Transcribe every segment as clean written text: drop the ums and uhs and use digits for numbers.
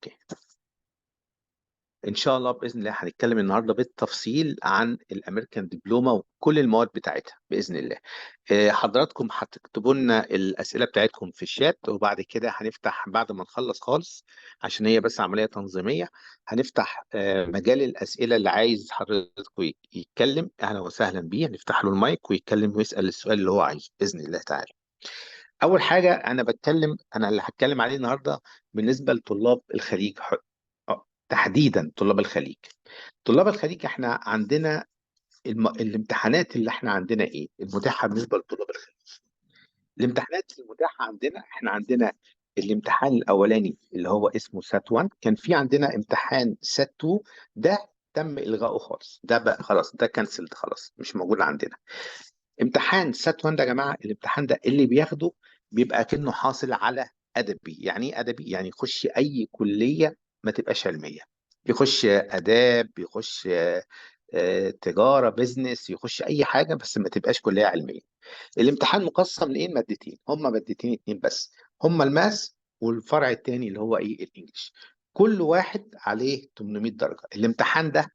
اوكي. ان شاء الله باذن الله هنتكلم النهارده بالتفصيل عن الامريكان دبلومه وكل المواد بتاعتها باذن الله. حضراتكم هتكتبوا لنا الاسئله بتاعتكم في الشات، وبعد كده هنفتح بعد ما نخلص خالص عشان هي بس عمليه تنظيميه. هنفتح مجال الاسئله، اللي عايز حضرتكم يتكلم اهلا وسهلا بيه، هنفتح له المايك ويتكلم ويسال السؤال اللي هو عايزه باذن الله تعالى. اول حاجه انا اللي هتكلم عليه النهارده بالنسبه لطلاب الخليج، تحديدا طلاب الخليج. طلاب الخليج احنا عندنا الامتحانات اللي احنا عندنا ايه المتاحه بالنسبه لطلاب الخليج. الامتحانات المتاحه عندنا، احنا عندنا الامتحان الاولاني اللي هو اسمه سات 1، كان في عندنا امتحان سات 2، ده تم الغائه خالص، ده بقى خلاص، ده كنسلد خلاص مش موجود عندنا. امتحان سات 1 ده يا جماعه، الامتحان ده اللي بياخده بيبقى كأنه حاصل على ادبي. يعني ايه ادبي؟ يعني يخش اي كليه ما تبقاش علميه، يخش اداب، يخش تجاره، بيزنس، يخش اي حاجه بس ما تبقاش كليه علميه. الامتحان مقسم لايه؟ مادتين، هما مادتين اتنين بس، هما الماس والفرع التاني اللي هو ايه؟ الانجليش. كل واحد عليه 800 درجه. الامتحان ده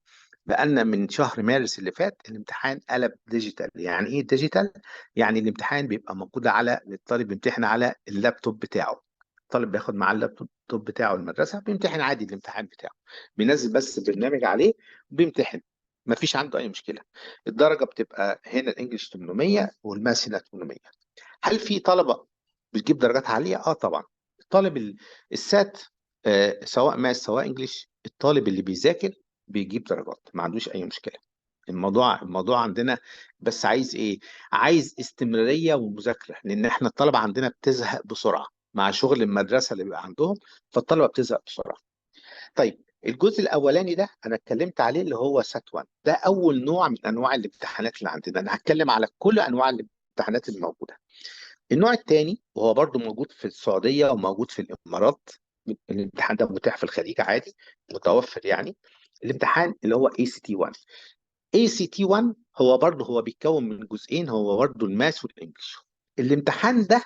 بقالنا من شهر مارس اللي فات الامتحان قلب ديجيتال. يعني ايه ديجيتال؟ يعني الامتحان بيبقى موجود على الطالب، بيمتحن على اللابتوب بتاعه. الطالب بياخد معاه اللابتوب بتاعه المدرسه، بيمتحن عادي الامتحان بتاعه، بينزل بس برنامج عليه وبيمتحن، ما فيش عنده اي مشكله. الدرجه بتبقى هنا الانجليش 800 والماس هنا 800. هل في طلبه بتجيب درجات عاليه؟ اه طبعا. الطالب السات سواء ماس سواء انجليش، الطالب اللي بيذاكر بيجيب درجات، ما عندوش اي مشكله. الموضوع عندنا بس عايز ايه؟ عايز استمراريه ومذاكره، لان احنا الطلبه عندنا بتزهق بسرعه مع شغل المدرسه اللي بيبقى عندهم، فالطلبه بتزهق بسرعه. طيب الجزء الاولاني ده انا اتكلمت عليه اللي هو سات 1، ده اول نوع من انواع الامتحانات اللي عندنا. انا هتكلم على كل انواع الامتحانات اللي موجوده. النوع الثاني وهو برضو موجود في السعوديه وموجود في الامارات، الامتحان ده متاح في الخليج عادي، متوفر يعني. الامتحان اللي هو اي سي تي 1. اي سي تي 1 هو بيتكون من جزئين، هو برضه الماس والانجلش. الامتحان ده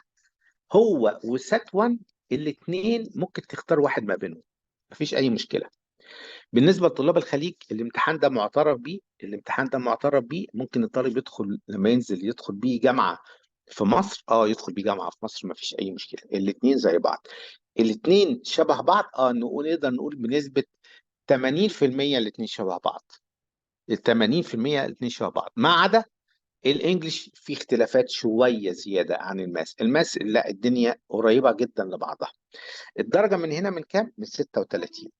هو وسات 1 الاثنين ممكن تختار واحد ما بينهم، مفيش اي مشكله. بالنسبه لطلاب الخليج الامتحان ده معترف بيه، ممكن الطالب يدخل لما ينزل يدخل بيه جامعه في مصر، يدخل بيه جامعه في مصر مفيش اي مشكله، الاثنين زي بعض، الاثنين شبه بعض. نقدر نقول بنسبه 80% الاثنين شبه بعض. ال 80% الاثنين شبه بعض، ما عدا الانجليش في اختلافات شويه زياده عن الماس. لا، الدنيا قريبه جدا لبعضها. الدرجه من هنا من كام؟ من 36.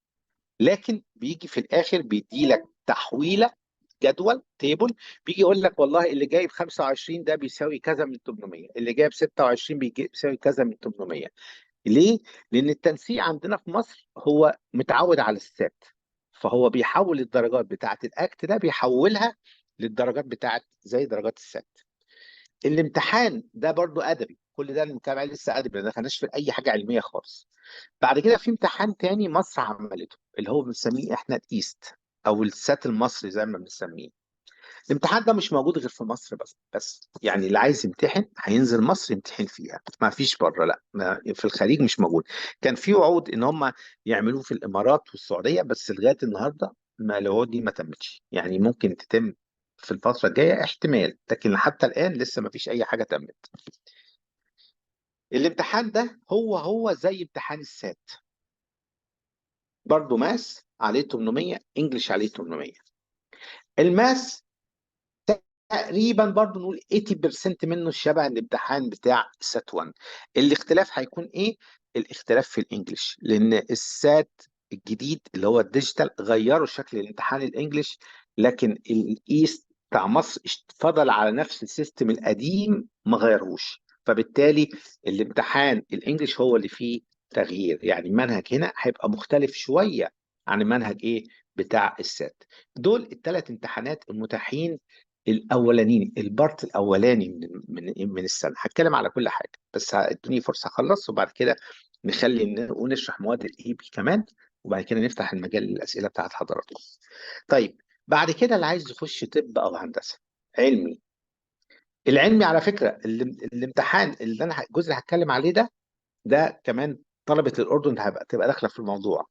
لكن بيجي في الاخر بيدي لك تحويله، جدول تيبل، بيجي يقول لك والله اللي جايب 25 ده بيساوي كذا من 800، اللي جايب 26 بيساوي كذا من 800. ليه؟ لأن التنسيق عندنا في مصر هو متعود على السات، فهو بيحول الدرجات بتاعة الأكت ده بيحولها للدرجات بتاعة زي درجات السات. الامتحان ده برضو أدبي، كل ده المتابع لسه أدبي، ما دخلناش في أي حاجة علمية خالص. بعد كده في امتحان تاني مصر عملته اللي هو بنسميه احنا الإيست، أو السات المصري زي ما بنسميه. الامتحان ده مش موجود غير في مصر بس يعني اللي عايز يمتحن هينزل مصر يمتحن فيها، ما فيش بره، لا، في الخليج مش موجود. كان في وعود ان هم يعملوه في الامارات والسعوديه، بس لغايه النهارده ما الوعود دي ما تمتش، يعني ممكن تتم في الفتره الجايه احتمال، لكن حتى الان لسه ما فيش اي حاجه تمت. الامتحان ده هو زي امتحان السات، برضه ماس عليه 800، انجلش عليه 800. الماس تقريبا برضو نقول 80% منه شبه الامتحان بتاع سات 1. الاختلاف هيكون ايه؟ الاختلاف في الانجليش، لان السات الجديد اللي هو الديجيتال غيروا شكل الامتحان الانجليش، لكن الايست بتاع مصر فضل على نفس السيستم القديم ما غيرهوش، فبالتالي الامتحان الانجليش هو اللي فيه تغيير. يعني المنهج هنا هيبقى مختلف شوية عن المنهج ايه؟ بتاع السات. دول الثلاث امتحانات المتاحين الاولانيين، البارت الاولاني من السنه. هتكلم على كل حاجه بس ادوني فرصه اخلص، وبعد كده ونشرح مواد الاي بي كمان، وبعد كده نفتح المجال للاسئله بتاعت حضراتكم. طيب بعد كده اللي عايز يخش طب او هندسه علمي، العلمي على فكره الامتحان اللي انا الجزء اللي هتكلم عليه ده كمان طلبه الاردن تبقى داخله في الموضوع.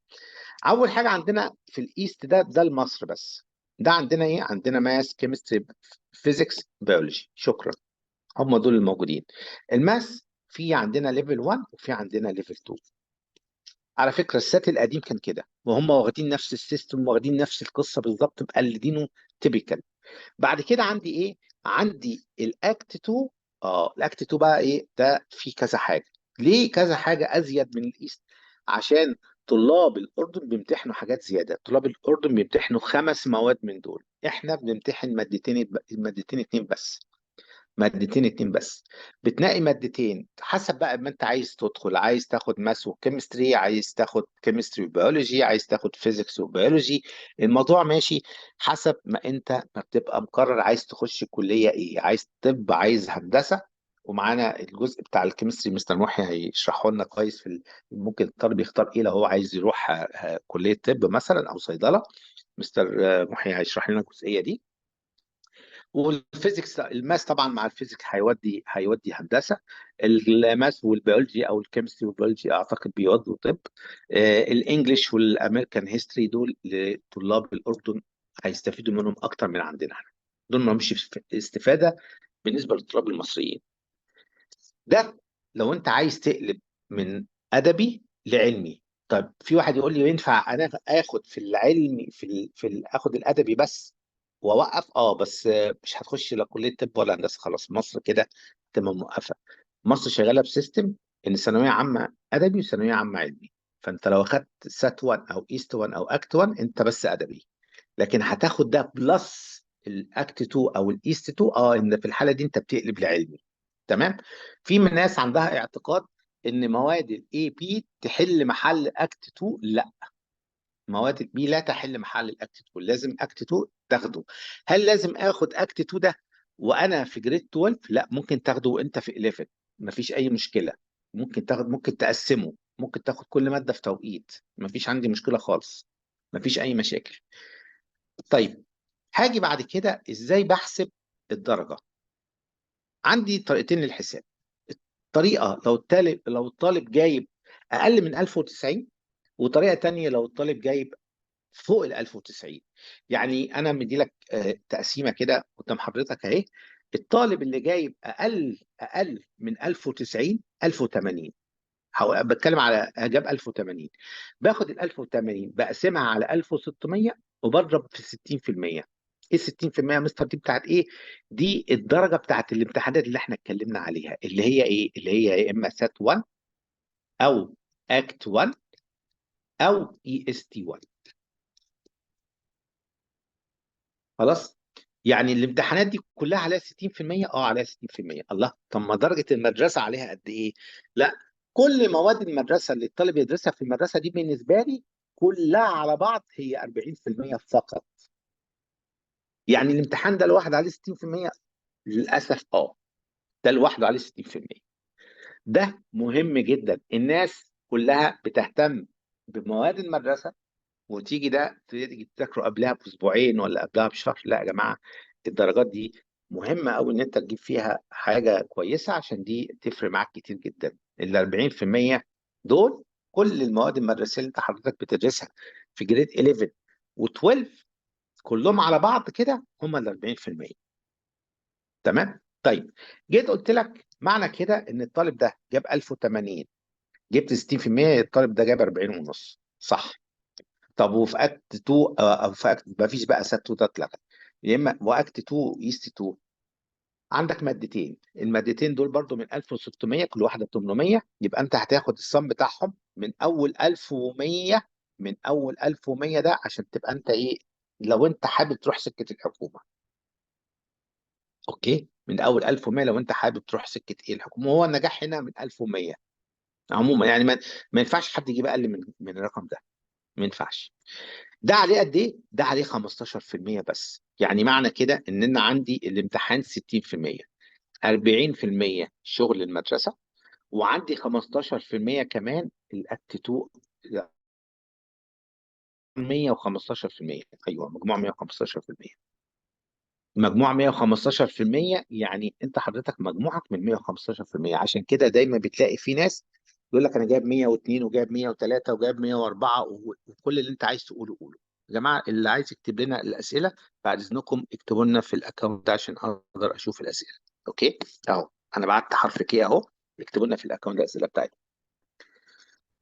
اول حاجه عندنا في الايست ده لمصر بس. ده عندنا ايه؟ عندنا ماس، كيمستري، فيزيكس، بيولوجي، شكرا. هم دول الموجودين. الماس في عندنا ليفل 1 وفي عندنا ليفل 2. على فكره السات القديم كان كده، وهم واخدين نفس السيستم، واخدين نفس القصه بالظبط، مقلدينه تيبيكال. بعد كده عندي ايه؟ عندي الاكت 2. اه الاكت 2 بقى ايه؟ ده في كذا حاجه. ليه كذا حاجه ازيد من الايست؟ عشان طلاب الاردن بيمتحنوا حاجات زياده. طلاب الاردن بيمتحنوا 5 مواد من دول، احنا بنمتحن مادتين اتنين بس. مادتين اتنين بس. بتنقي مادتين حسب بقى ما انت عايز تدخل. عايز تاخد ماس وكيمستري، عايز تاخد كيمستري وبيولوجي، عايز تاخد فيزيكس وبيولوجي. الموضوع ماشي حسب ما انت ما بتبقى مقرر عايز تخش كلية ايه. عايز طب، عايز هندسة. ومعانا الجزء بتاع الكيمستري مستر محي هيشرحه لنا كويس ممكن الطالب يختار ايه لو هو عايز يروح كلية طب مثلا او صيدلة. مستر محي هيشرح لنا الجزئية دي. والفيزيكس الماس طبعا مع الفيزيكس هيودي هندسه. الماس والبيولوجي او الكيمستري والبيولوجي اعتقد بيودوا طب. الانجليش والامريكان هيستوري دول لطلاب الاردن هيستفيدوا منهم اكتر من عندنا احنا. دول ما مش استفاده بالنسبه للطلاب المصريين. ده لو انت عايز تقلب من ادبي لعلمي. طب في واحد يقول لي ينفع انا اخد في العلمي اخد الادبي بس واوقف؟ اه بس مش هتخش لا كليه طب ولا هندسه. خلاص مصر كده تبقى موقفه. مصر شغاله بسيستم ان ثانويه عامه ادبي وثانويه عامه علمي. فانت لو اخدت سات 1 او ايست 1 او اكت 1 انت بس ادبي. لكن هتاخد ده بلس الاكت 2 او الايست 2، ان في الحاله دي انت بتقلب لعلمي. تمام. في من الناس عندها اعتقاد ان مواد الاي بي تحل محل اكت 2. لا، مواد البي لا تحل محل الاكت 2. لازم اكت 2 تاخده. هل لازم اخد اكت 2 ده وانا في جريد 12؟ لا، ممكن تاخده وانت في 11. مفيش اي مشكله. ممكن تاخد، ممكن تقسمه، ممكن تاخد كل ماده في توقيت. مفيش عندي مشكله خالص. مفيش اي مشاكل. طيب، هاجي بعد كده ازاي بحسب الدرجه. عندي طريقتين للحساب. طريقه لو الطالب جايب اقل من 1090، وطريقه تانية لو الطالب جايب فوق ال 1090. يعني انا مدي لك تقسيمه كده قدام حضرتك اهي. الطالب اللي جايب اقل من 1090، 1080. بتكلم على جاب 1080. باخد ال 1080 بقسمها على 1600 وبضرب في 60%. ايه 60% يا مستر؟ دي بتاعت ايه؟ دي الدرجه بتاعت الامتحانات اللي احنا اتكلمنا عليها، اللي هي ايه؟ اللي هي يا اما سات 1 او اكت 1 او اي اس تي 1. خلاص. يعني الامتحانات دي كلها عليها 60%. عليها 60%. الله، طب ما درجة المدرسة عليها قد ايه؟ لا، كل مواد المدرسة اللي الطالب يدرسها في المدرسة دي بالنسبة لي كلها على بعض هي 40% فقط. يعني الامتحان ده لوحده عليه 60%؟ للأسف ده لوحده عليه 60%. ده مهم جدا. الناس كلها بتهتم بمواد المدرسة، وتيجي ده تيجي تذاكره قبلها باسبوعين ولا قبلها بشهر. لا يا جماعه، الدرجات دي مهمه قوي ان انت تجيب فيها حاجه كويسه، عشان دي تفرق معاك كتير جدا. ال 40% دول كل المواد المدرسيه اللي انت حضرتك بتدرسها في جريد 11 و12 كلهم على بعض كده هم ال 40%. تمام. طيب، جيت قلت لك معنى كده ان الطالب ده جاب 1080، جبت 60%، الطالب ده جاب 40 ونص، صح؟ طب وفي اكت 2 او في اكت ما فيش بقى سات 2 ده اتلغى. يا اما واكت 2 ايست 2 عندك مادتين. المادتين دول برضو من 1600 كل واحده 800. يبقى انت هتاخد الصم بتاعهم من اول 1100. من اول 1100 ده عشان تبقى انت ايه؟ لو انت حابب تروح سكه الحكومه. اوكي، من اول 1100 لو انت حابب تروح سكه ايه الحكومه. وهو النجاح هنا من 1100 عموما. يعني ما ينفعش حد يجيب اقل من الرقم ده. ما ينفعش. ده عليه قد ايه؟ ده عليه 15% بس. يعني معنى كده ان انا عندي الامتحان 60%، 40% شغل المدرسه، وعندي 15% كمان الاكت 2. 115%. ايوه، مجموع 115%. مجموع 115%، يعني انت حضرتك مجموعك من 115%. عشان كده دايما بتلاقي في ناس يقول لك انا جايب 102 وجايب 103 وجايب 104 وكل اللي انت عايز تقوله قوله. يا جماعه اللي عايز يكتب لنا الاسئله بعد اذنكم اكتبوا لنا في الاكونت ده عشان اقدر اشوف الاسئله. اوكي اهو انا بعت حرف كي اهو، اكتبوا لنا في الاكونت الاسئله بتاعتكم.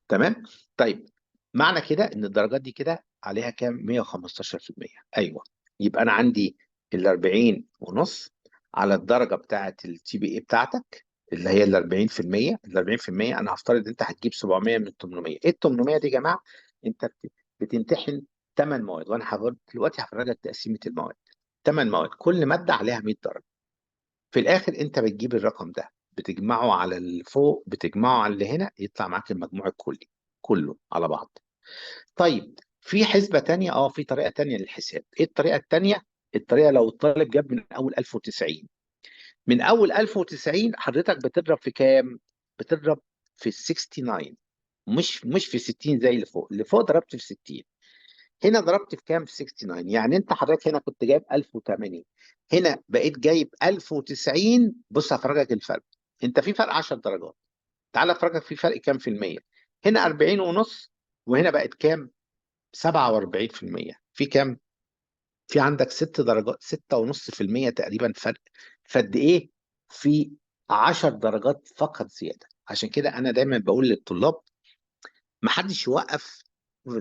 تمام. طيب معنى كده ان الدرجات دي كده عليها كام؟ 115%. ايوه، يبقى انا عندي ال 40 ونص على الدرجه بتاعه التي بي اي بتاعتك اللي هي ال 40%. ال 40% انا هفترض انت هتجيب 700 من 800. ايه ال 800 دي يا جماعه؟ انت بتمتحن 8 مواد، وانا دلوقتي هفرجك تقسيمه المواد. 8 مواد كل ماده عليها 100 درجه. في الاخر انت بتجيب الرقم ده بتجمعه على اللي فوق بتجمعه على اللي هنا يطلع معاك المجموع الكلي كله على بعض. طيب في حسبة تانية، في طريقة تانية للحساب. ايه الطريقة التانية؟ الطريقة لو الطالب جاب من اول 1090، من اول 1090 حضرتك بتضرب في كام؟ بتضرب في ال 69، مش في 60 زي اللي فوق. اللي فوق ضربت في 60، هنا ضربت في كام؟ في 69. يعني انت حضرتك هنا كنت جايب 1080، هنا بقيت جايب 1090. بص هفرجك الفرق، انت في فرق 10 درجات. تعال افرجك في فرق كام في المية. هنا 40 ونص وهنا بقت كام؟ 47%. في كام؟ في عندك 6 درجات، 6.5% تقريبا فرق. فقد ايه؟ في 10 درجات فقط زياده. عشان كده انا دايما بقول للطلاب ما حدش يوقف.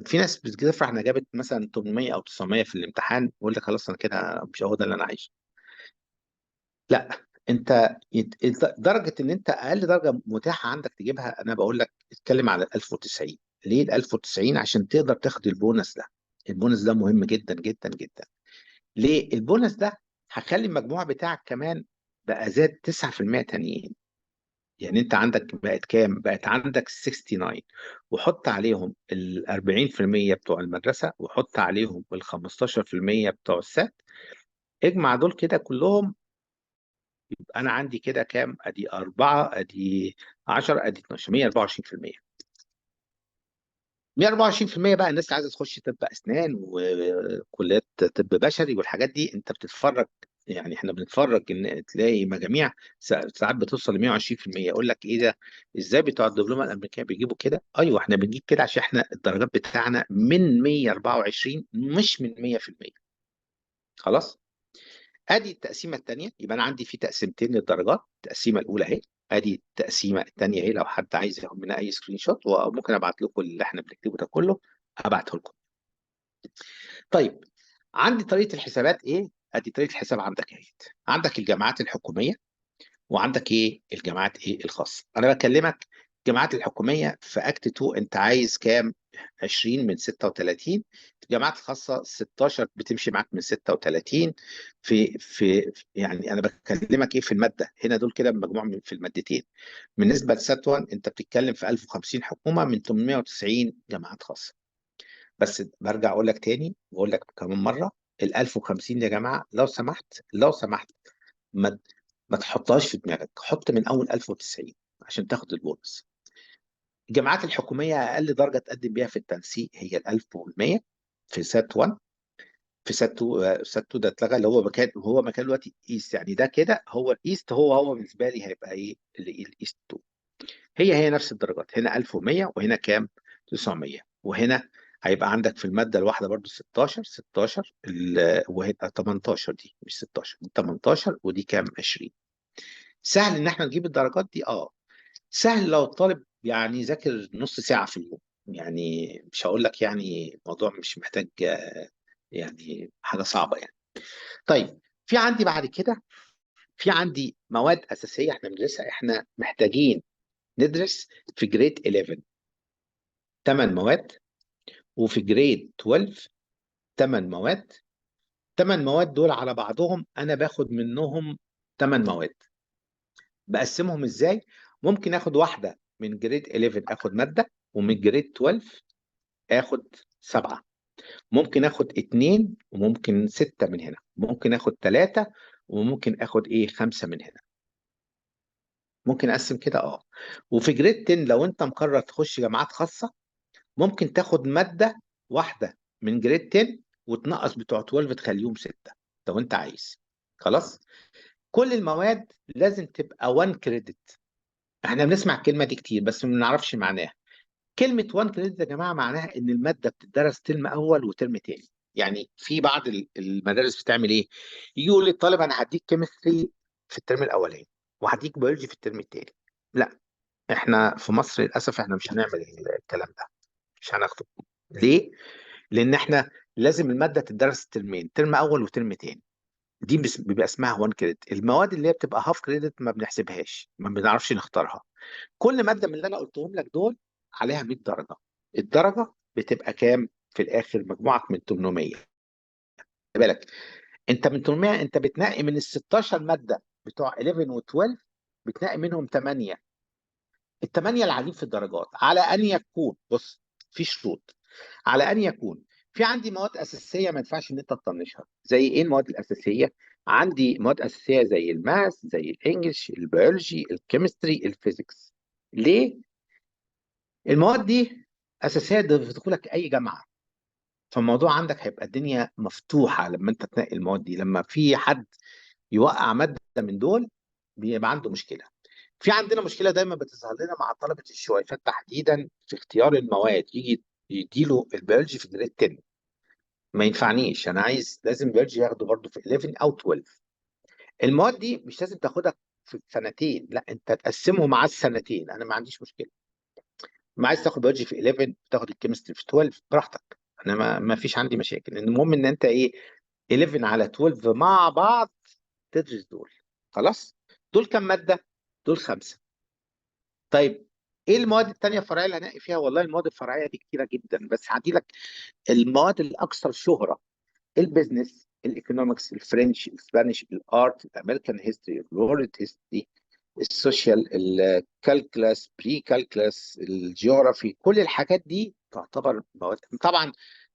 في ناس بتفرح انها جابت مثلا 800 او 900 في الامتحان ويقول لك خلاص انا كده مش هو ده اللي انا عايزه. لا، انت درجه ان انت اقل درجه متاحه عندك تجيبها، انا بقول لك اتكلم على ال 1090. ليه ال 1090؟ عشان تقدر تاخد البونص ده. البونص ده مهم جدا جدا جدا. ليه البونص ده؟ هخلي المجموع بتاعك كمان بقى زاد 9% تانيين. يعني انت عندك بقت كام؟ بقت عندك 69، وحط عليهم ال 40% بتوع المدرسه وحط عليهم ال 15% بتوع السات، اجمع دول كده كلهم. انا عندي كده كام؟ ادي 4 ادي 10 ادي 12، 124%. 124% بقى الناس اللي عايزه تخش طب اسنان وكليات طب بشري والحاجات دي انت بتتفرج. يعني احنا بنتفرج ان تلاقي مجاميع ساعات بتوصل ل 120%. يقول لك ايه ده؟ ازاي بتوع الدبلومه الامريكيه بيجيبوا كده؟ ايوه احنا بنجيب كده عشان احنا الدرجات بتاعنا من 124 مش من 100%. خلاص. ادي التقسيمه الثانيه. يبقى انا عندي في تقسيمتين للدرجات. التقسيمه الاولى اهي، ادي التقسيمه الثانيه اهي. لو حد عايز ياخد منها اي سكرين شوت وممكن ابعت لكم اللي احنا بنكتبه ده كله، هبعته لكم. طيب عندي طريقه الحسابات ايه؟ ادي طريقه الحساب عندك اهي. عندك الجامعات الحكوميه وعندك ايه؟ الجامعات ايه الخاصه. انا بكلمك الجامعات الحكوميه في اكت 2 انت عايز كام؟ 20 من 36. الجامعات الخاصه 16 بتمشي معاك من 36. في يعني انا بكلمك ايه في الماده هنا دول كده مجموع في المادتين. بالنسبه لسات 1 انت بتتكلم في 1050 حكومه من 890 جامعات خاصه. بس برجع اقول لك تاني واقول لك كمان مره، ال 1050 يا جماعه لو سمحت لو سمحت ما ما تحطهاش في دماغك، حط من اول 1090 عشان تاخد البونص. الجامعات الحكوميه اقل درجه تقدم بيها في التنسيق هي ال 1100 في سات 1. في سات 2 سات 2 ده اتلغى، اللي هو مكان دلوقتي ايست. يعني ده كده هو الايست، هو بالنسبه لي هيبقى ايه الايست 2. هي نفس الدرجات، هنا 1100 وهنا كام؟ 900. وهنا هيبقى عندك في المادة الواحدة برضو 16 16 وهيبقى 18 دي مش 16 دي 18 ودي كام؟ 20. سهل ان احنا نجيب الدرجات دي سهل لو الطالب يعني ذاكر نص ساعة في اليوم. يعني مش هقول لك يعني الموضوع مش محتاج يعني حاجة صعبة يعني. طيب في عندي بعد كده في عندي مواد أساسية احنا بندرسها. احنا محتاجين ندرس في جريد 11 8 مواد، وفي جريد 12 8 مواد. 8 مواد دول على بعضهم انا باخد منهم 8 مواد. بقسمهم ازاي؟ ممكن اخد واحده من جريد 11 اخد ماده، ومن جريد 12 اخد 7. ممكن اخد 2 وممكن 6 من هنا، ممكن اخد 3 وممكن اخد 5 من هنا. ممكن اقسم كده وفي جريد 10 لو انت مقرر تخش جامعات خاصه ممكن تاخد مادة واحدة من جريد 10 وتنقص بتوع 12 تخليهم 6 لو انت عايز. خلاص. كل المواد لازم تبقى 1 كريدت. احنا بنسمع الكلمه دي كتير بس ما بنعرفش معناها. كلمه وان كريدت يا جماعه معناها ان الماده بتدرس ترم اول وترم تاني. يعني في بعض المدارس بتعمل ايه؟ يجي يقول للطالب انا هديك كيمستري في الترم الاولاني وهديك بيولوجي في الترم التاني. لا، احنا في مصر للاسف احنا مش هنعمل الكلام ده، مش هناخده. ليه؟ لان احنا لازم الماده تدرس ترمين، ترم اول وترم تاني. دي بيبقى اسمها 1 كريدت. المواد اللي هي بتبقى هاف كريدت ما بنحسبهاش، ما بنعرفش نختارها. كل ماده من اللي انا قلتهم لك دول عليها 100 درجه. الدرجه بتبقى كام في الاخر؟ مجموعك من 800. خلي بالك، انت من 800 انت بتنقي من ال 16 ماده بتوع 11 و12، بتنقي منهم 8. الثمانيه اللي عاليين في الدرجات على ان يكون، بص، في شروط. على ان يكون في عندي مواد اساسيه ما ينفعش ان انت تطنشها. زي ايه المواد الاساسيه؟ عندي مواد اساسيه زي الماث، زي الانجليش، البيولوجي، الكيمستري، الفيزيكس. ليه؟ المواد دي اساسيه في دخولك اي جامعه. فالموضوع عندك هيبقى الدنيا مفتوحه لما انت تنقي المواد دي. لما في حد يوقع ماده من دول بيبقى عنده مشكله. في عندنا مشكله دايما بتظهر لنا مع طلبه الشويفات تحديدا في اختيار المواد. يجي يديله البيولوجي في جريد 10، ما ينفعنيش، انا عايز لازم بيولوجي ياخده برضه في 11 او 12. المواد دي مش لازم تاخدها في سنتين، لا انت تقسمهم على السنتين، انا ما عنديش مشكله. ما عايز تاخد بيولوجي في 11 تاخد الكيمستري في 12 براحتك. انا ما فيش عندي مشاكل. المهم ان انت ايه، 11 على 12 مع بعض تدرس دول. خلاص، دول كام ماده؟ دول خمسه. طيب ايه المواد التانية الفرعية اللي هنلاقي فيها؟ والله المواد الفرعية دي كتيرة جدا، بس هدي لك المواد الأكثر شهرة: البيزنس، الايكونومكس، الفرنش، الاسبانيش، الارت، الامريكان هيستوري، الورلد هيستوري، السوشيال، الكالكلاس، بري كالكلاس، الجيوغرافي. كل الحاجات دي تعتبر مواد. طبعا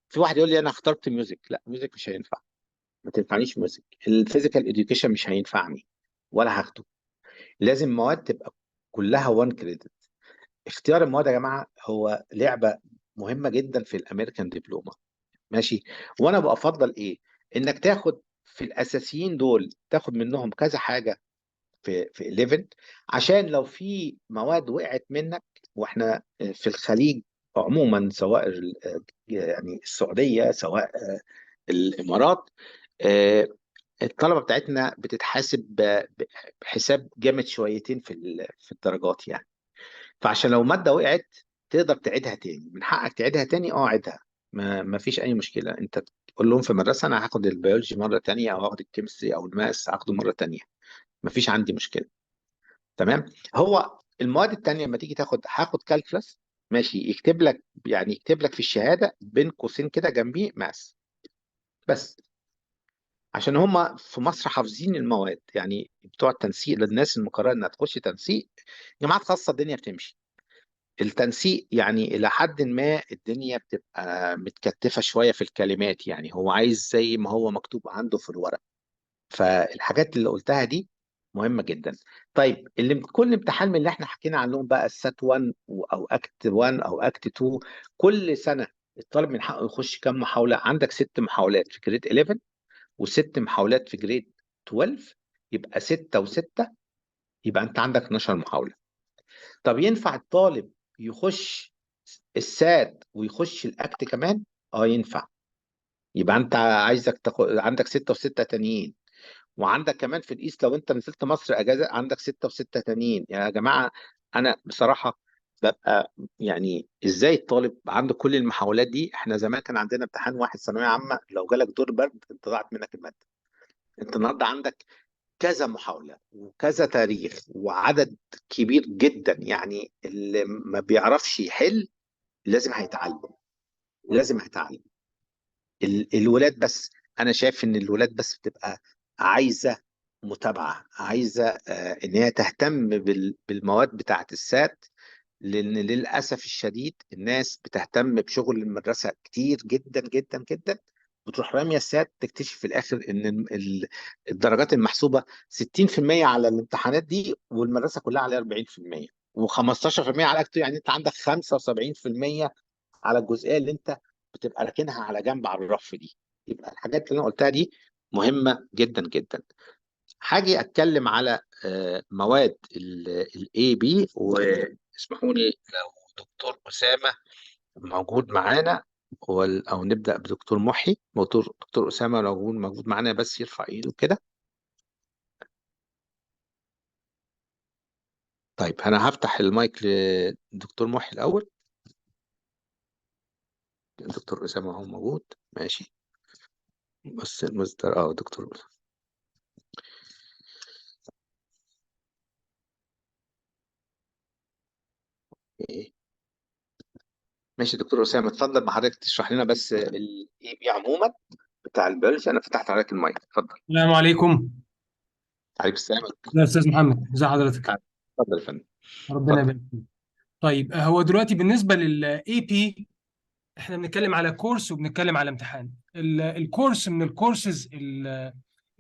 في واحد يقول لي انا اخترت ميوزك، لا ميوزك مش هينفع، ما تنفعنيش ميوزك. الفيزيكال اديوكيشن مش هينفعني ولا هاخده. لازم مواد تبقى كلها 1 كريدت. اختيار المواد يا جماعه هو لعبه مهمه جدا في الامريكان دبلومه. ماشي. وانا بفضل ايه؟ انك تاخد في الاساسيين دول، تاخد منهم كذا حاجه في 11، عشان لو في مواد وقعت منك. واحنا في الخليج عموما، سواء يعني السعوديه، سواء الامارات، آه، الطلبه بتاعتنا بتتحاسب بحساب جامد شويتين في الدرجات يعني. فعشان لو مادة وقعت تقدر تعيدها تاني، من حقك تعيدها تاني، عيدها. ما فيش أي مشكلة. أنت تقول لهم في المدرسة أنا هاخد البيولوجي مرة تانية، أو هاخد الكيمستري أو الماس هاخده مرة تانية. ما فيش عندي مشكلة. تمام. هو المواد التانية لما تيجي تاخد، هاخد كالكلاس، ماشي، يكتب لك يعني يكتب لك في الشهادة بين قوسين كده جنبيه ماس بس. عشان هم في مصر حافظين المواد، يعني بتوع التنسيق للناس المقررة انها تخش تنسيق، جامعات خاصة الدنيا بتمشي. التنسيق يعني إلى حد ما الدنيا بتبقى متكتفة شوية في الكلمات، يعني هو عايز زي ما هو مكتوب عنده في الورق. فالحاجات اللي قلتها دي مهمة جدا. طيب كل امتحان من اللي احنا حكينا عنهم بقى، السات 1 او اكت 1 او اكت 2، كل سنة الطالب من حقه يخش كام محاولة؟ عندك 6 محاولات في جريد 11 و6 محاولات في جريد 12، يبقى 6 و6، يبقى انت عندك 12 محاولة. طب ينفع الطالب يخش السات ويخش الاكت كمان؟ اه ينفع. يبقى انت عايزك تاخد عندك 6 و6 تانيين، وعندك كمان في الإيست لو انت نزلت مصر اجازة عندك 6 و6 تانيين. يا جماعة انا بصراحة ببقى يعني ازاي الطالب عنده كل المحاولات دي؟ احنا زمان كان عندنا امتحان واحد ثانوية عامة لو جالك دور برد انت ضاعت منك المادة. انت النهارده عندك كذا محاولة وكذا تاريخ وعدد كبير جدا، يعني اللي ما بيعرفش يحل لازم هيتعلم، لازم هيتعلم. الولاد بس، انا شايف ان الولاد بس بتبقى عايزه متابعه، عايزه ان هي تهتم بالمواد بتاعه السات. لان للاسف الشديد الناس بتهتم بشغل المدرسه كتير جدا جدا جدا، بتروح راميه السات تكتشف في الاخر ان الدرجات المحسوبه 60% على الامتحانات دي والمدرسه كلها عليها 40% و15% على اكتر. يعني انت عندك 75% على الجزئيه اللي انت بتبقى راكنها على جنب على الرف دي. يبقى الحاجات اللي انا قلتها دي مهمه جدا جدا. هاجي اتكلم على مواد الاي بي، واسمحوا لي لو دكتور اسامه موجود معانا، او نبدا بدكتور محي. دكتور اسامه لو موجود معانا بس يرفع ايده كده. طيب انا هفتح المايك لدكتور محي الاول. دكتور اسامه هو موجود؟ ماشي. بس المستر دكتور إيه. ماشي دكتور اسامه، اتفضل بحضرتك تشرح لنا بس الاي بي عموما بتاع البيولوجي. انا فتحت عليك المايك، اتفضل. السلام عليكم. عليك السلام. يا استاذ محمد، ازي حضرتك؟ اتفضل يا فندم. ربنا اتفضل. يبارك فيك. طيب، هو دلوقتي بالنسبه للاي بي احنا بنتكلم على كورس وبنتكلم على امتحان. الكورس من الكورسز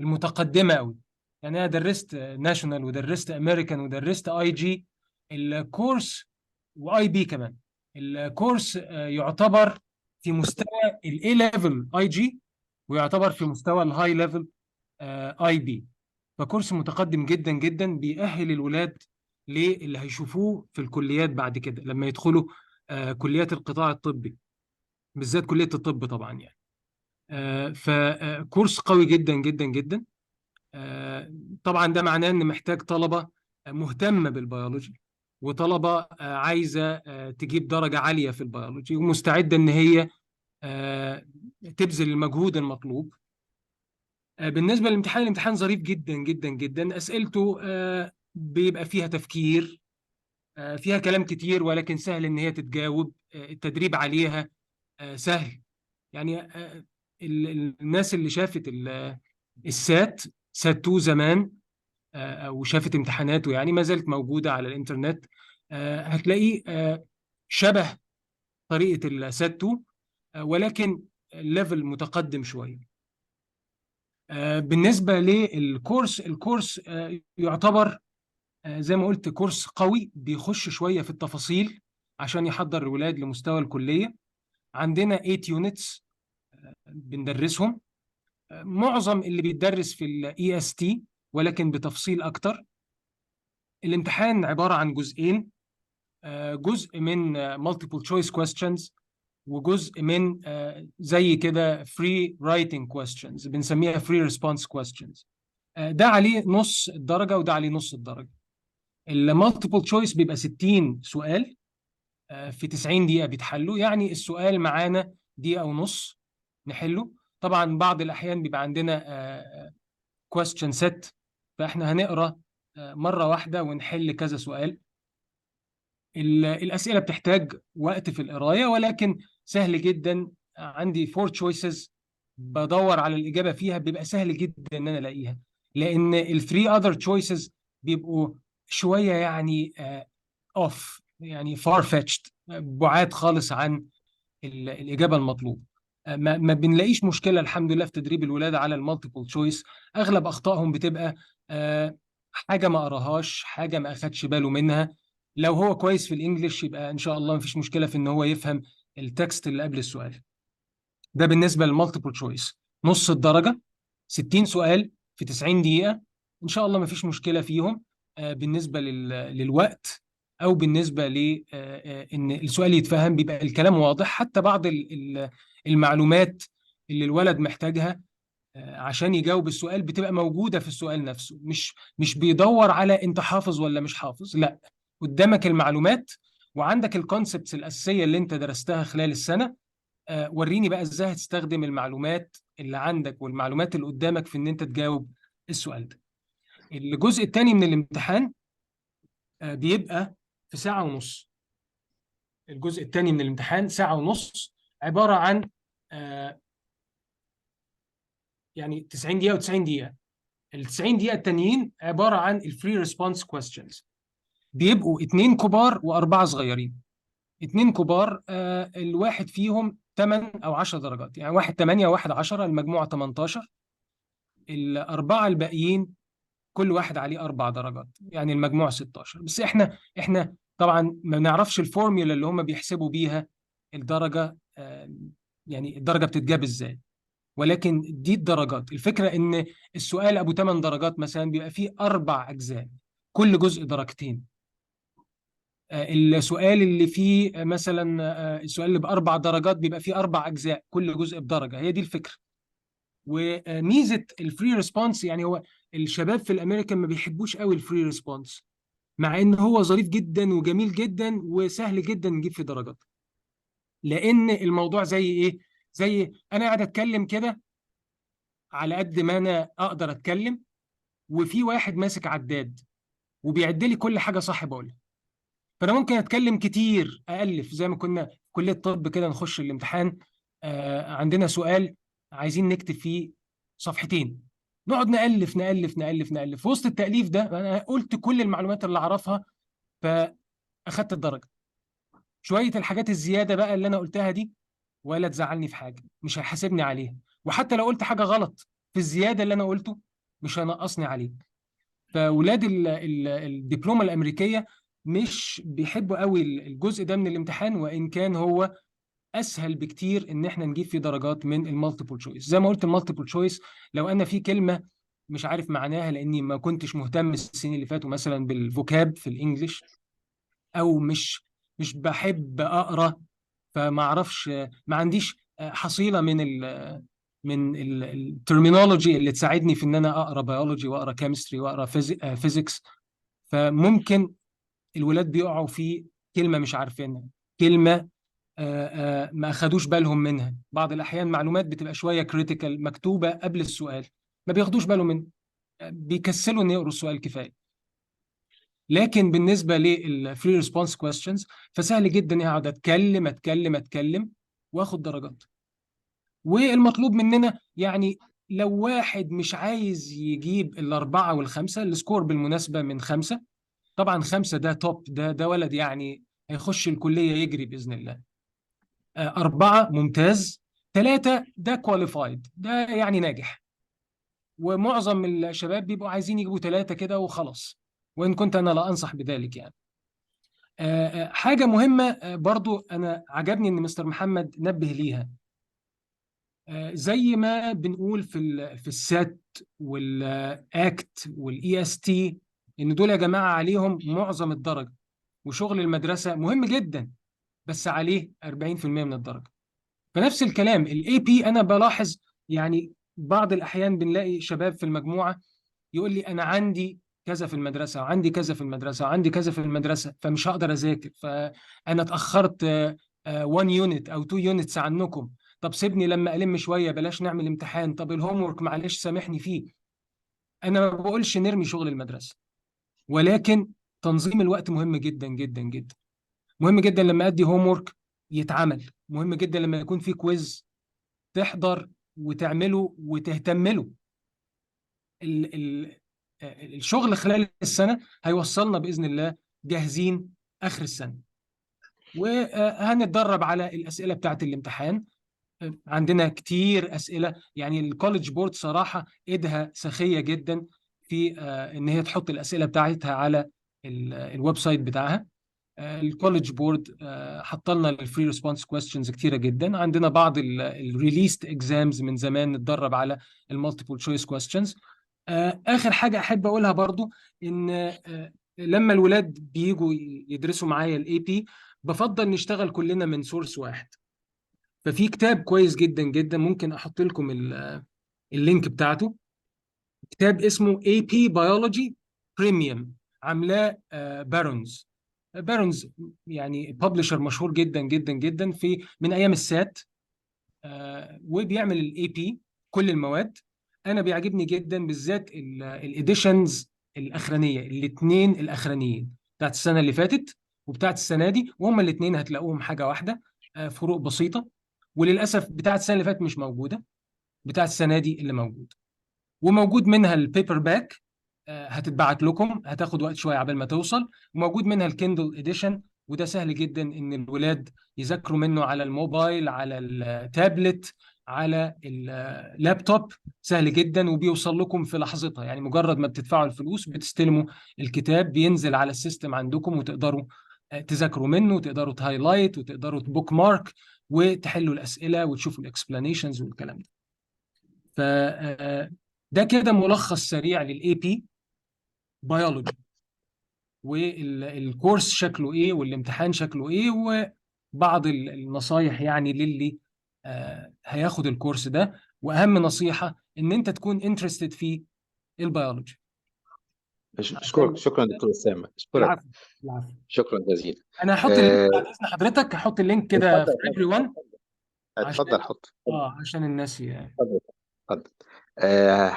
المتقدمه قوي. يعني انا درست ناشونال ودرست امريكان ودرست اي جي. الكورس واي بي كمان. الكورس يعتبر في مستوى الاي ليفل اي جي، ويعتبر في مستوى الهاي ليفل اي بي. فكورس متقدم جدا جدا بيأهل الولاد للي هيشوفوه في الكليات بعد كده لما يدخلوا كليات القطاع الطبي، بالذات كلية الطب طبعا يعني. فكورس قوي جدا جدا جدا. طبعا ده معناه ان محتاج طلبة مهتمة بالبيولوجي، وطلبة عايزة تجيب درجة عالية في البيولوجي، ومستعدة ان هي آه، تبذل المجهود المطلوب. بالنسبة للامتحان، الامتحان ظريف جدا جدا جدا. أسئلته بيبقى فيها تفكير، فيها كلام كتير، ولكن سهل إن هي تتجاوب. التدريب عليها سهل. يعني الناس اللي شافت السات سات 2 زمان، وشافت امتحاناته، يعني ما زالت موجودة على الإنترنت. هتلاقيه شبه طريقة السات 2، ولكن الليفل متقدم شوية. بالنسبة للكورس، الكورس يعتبر زي ما قلت كورس قوي، بيخش شوية في التفاصيل عشان يحضر الولاد لمستوى الكلية. عندنا 8 يونتس بندرسهم. معظم اللي بيتدرس في الاي اس تي، ولكن بتفصيل اكتر. الامتحان عبارة عن جزئين. جزء من multiple choice questions، وجزء من زي كده free writing questions بنسميها free response questions. ده عليه نص الدرجة وده عليه نص الدرجة. المالتيبل تشويس بيبقى 60 سؤال في 90 دقيقة بيتحلوا. يعني السؤال معانا دقيقة ونص نحله. طبعا بعض الأحيان بيبقى عندنا question set، فإحنا هنقرأ مرة واحدة ونحل كذا سؤال. الأسئلة بتحتاج وقت في القراية، ولكن سهل جدا. عندي four choices بدور على الإجابة فيها، بيبقى سهل جدا إن أنا ألاقيها، لأن ال three other choices بيبقوا شوية يعني off، يعني far fetched، بعاد خالص عن الإجابة المطلوبة. ما بنلاقيش مشكلة الحمد لله في تدريب الولاد على المالتيبل تشويس. أغلب أخطائهم بتبقى حاجة ما قراهاش، حاجة ما أخدش باله منها. لو هو كويس في الإنجليش يبقى إن شاء الله مفيش مشكلة في إن هو يفهم التكست اللي قبل السؤال. ده بالنسبة للمالتيبل تشويس. نص الدرجة، 60 سؤال في 90 دقيقة، إن شاء الله مفيش مشكلة فيهم. بالنسبة للوقت، أو بالنسبة ل إن السؤال يتفهم، بيبقى الكلام واضح. حتى بعض المعلومات اللي الولد محتاجها عشان يجاوب السؤال بتبقى موجودة في السؤال نفسه. مش بيدور على أنت حافظ ولا مش حافظ، لا، قدامك المعلومات وعندك الكونسبتس الأساسية اللي أنت درستها خلال السنة. وريني بقى ازاي هتستخدم المعلومات اللي عندك والمعلومات اللي قدامك في ان انت تجاوب السؤال ده. الجزء الثاني من الامتحان بيبقى في ساعة ونص. الجزء الثاني من الامتحان ساعة ونص، عبارة عن يعني 90 دقيقة و90 دقيقة. ال 90 دقيقة التانيين عبارة عن الفري ريسبونس كويستشنز. بيبقوا اتنين كبار وأربعة صغيرين. اتنين كبار الواحد فيهم 8 أو 10 درجات، يعني واحد 8 وواحد 10، المجموع 18. الأربعة الباقيين كل واحد عليه 4 درجات، يعني المجموع 16. بس احنا طبعا ما نعرفش الفورميولا اللي هم بيحسبوا بيها الدرجة، يعني الدرجة بتتجاب ازاي. ولكن دي الدرجات. الفكرة إن السؤال أبو 8 درجات مثلا بيبقى فيه 4 أجزاء، كل جزء درجتين. السؤال اللي فيه مثلا السؤال اللي ب4 درجات بيبقى فيه 4 أجزاء، كل جزء بدرجة. هي دي الفكرة. وميزة الفري ريسبونس، يعني هو الشباب في الأمريكان ما بيحبوش قوي الفري ريسبونس، مع إن هو ظريف جدا وجميل جدا وسهل جدا نجيب فيه درجات. لأن الموضوع زي إيه؟ زي أنا قاعد أتكلم كده على قد ما أنا أقدر أتكلم، وفي واحد ماسك عداد وبيعد لي كل حاجة صح بقولها. فانا ممكن اتكلم كتير، الف زي ما كنا في كليه الطب كده، نخش الامتحان عندنا سؤال عايزين نكتب فيه صفحتين، نقعد نالف نالف نالف نالف. في وسط التاليف ده انا قلت كل المعلومات اللي اعرفها، فاخدت الدرجه. شويه الحاجات الزياده بقى اللي انا قلتها دي ولا تزعلني في حاجه، مش هيحاسبني عليها. وحتى لو قلت حاجه غلط في الزياده اللي انا قلته مش هينقصني عليه. فاولاد الدبلومه الامريكيه مش بيحبوا قوي الجزء ده من الامتحان، وان كان هو اسهل بكتير ان احنا نجيب فيه درجات من المالتيبل تشويس. زي ما قلت المالتيبل تشويس، لو انا في كلمه مش عارف معناها لاني ما كنتش مهتم السنين اللي فاتوا مثلا بالفوكاب في الانجليش، او مش بحب اقرا، فما اعرفش، ما عنديش حصيله من الترمينولوجي اللي تساعدني في ان انا اقرا بيولوجي واقرا كيمستري واقرا فيزيكس. فممكن الولاد بيقعوا في كلمه مش عارفينها، كلمه ما اخدوش بالهم منها. بعض الاحيان معلومات بتبقى شويه كريتيكال مكتوبه قبل السؤال، ما بياخدوش بالهم منها، بيكسلوا ان يقروا السؤال كفايه. لكن بالنسبه للفري ريسبونس كويستشنز فسهل جدا اني اقعد اتكلم اتكلم اتكلم واخد درجات. والمطلوب مننا يعني لو واحد مش عايز يجيب ال4 وال5، السكور بالمناسبة من 5. طبعا 5 ده توب، ده ولد يعني هيخش الكلية يجري بإذن الله. 4 ممتاز، 3 ده كواليفايد، ده يعني ناجح. ومعظم الشباب بيبقوا عايزين يجيبوا 3 كده وخلاص، وإن كنت أنا لا أنصح بذلك يعني. حاجة مهمة برضو أنا عجبني إن مستر محمد نبه ليها. زي ما بنقول في السات والاكت والاي اس تي، ان دول يا جماعه عليهم معظم الدرجه، وشغل المدرسه مهم جدا بس عليه 40% من الدرجه. فنفس الكلام الاي بي انا بلاحظ، يعني بعض الاحيان بنلاقي شباب في المجموعه يقول لي انا عندي كذا في المدرسه وعندي كذا في المدرسه وعندي كذا في المدرسه فمش هقدر اذاكر، فانا اتاخرت 1 يونت او 2 يونتس عنكم. طب سيبني لما الم شويه، بلاش نعمل امتحان. طب الهوم ورك معلش سامحني فيه. انا ما بقولش نرمي شغل المدرسه، ولكن تنظيم الوقت مهم جدا جدا جدا. مهم جدا لما ادي هوم ورك يتعمل، مهم جدا لما يكون في كويز تحضر وتعمله وتهتم له. ال ال الشغل خلال السنة هيوصلنا بإذن الله جاهزين آخر السنة. وهنتدرب على الأسئلة بتاعت الامتحان. عندنا كتير أسئلة، يعني الكوليدج بورد صراحة إيدها سخية جدا في إن هي تحط الأسئلة بتاعتها على الويب سايت بتاعها. الكوليدج بورد حط لنا الفري ريسبونس كويستشنز كتيره جدا. عندنا بعض الريليست اكزامز من زمان نتدرب على المالتيبل تشويس كويستشنز. اخر حاجه احب اقولها برضو ان لما الولاد بيجوا يدرسوا معايا الاي بي بفضل نشتغل كلنا من سورس واحد. ففي كتاب كويس جدا جدا ممكن احط لكم اللينك بتاعته، كتاب اسمه اي بي بيولوجي بريميوم، عاملاه بارونز، يعني ببلشر مشهور جدا جدا جدا في من ايام السات. وبيعمل الاي بي كل المواد. انا بيعجبني جدا بالذات الاديشنز الاخرانيه، الاثنين الاخرانيين بتاعت السنه اللي فاتت وبتاعت السنه دي، وهما الاثنين هتلاقوهم حاجه واحده، فروق بسيطه. وللاسف بتاعت السنه اللي فاتت مش موجوده، بتاعت السنه دي اللي موجود. وموجود منها البيبر باك، هتتبعت لكم، هتاخد وقت شويه عبال ما توصل. وموجود منها الكيندل اديشن، وده سهل جدا ان الولاد يذاكروا منه على الموبايل، على التابلت، على اللابتوب. سهل جدا وبيوصل لكم في لحظتها، يعني مجرد ما بتدفعوا الفلوس بتستلموا الكتاب، بينزل على السيستم عندكم وتقدروا تذاكروا منه، وتقدروا تهايلايت وتقدروا تبوك مارك وتحلوا الاسئله وتشوفوا الاكسبلانيشنز والكلام ده. ف ده كده ملخص سريع للاي بي بيولوجي، والكورس شكله ايه والامتحان شكله ايه، وبعض النصايح يعني للي هياخد الكورس ده. واهم نصيحة ان انت تكون انترستد في البيولوجي. اشكرك، عشان شكرا دكتور اسامه، اشكرك. العفو، العفو. شكرا جزيلا. انا هحط اللينك آه، بعد اذن حضرتك، هحط اللينك كده اتفضل في ايفري اتفضل ون، اتفضل عشان حط. عشان الناس اتفضل اتفضل.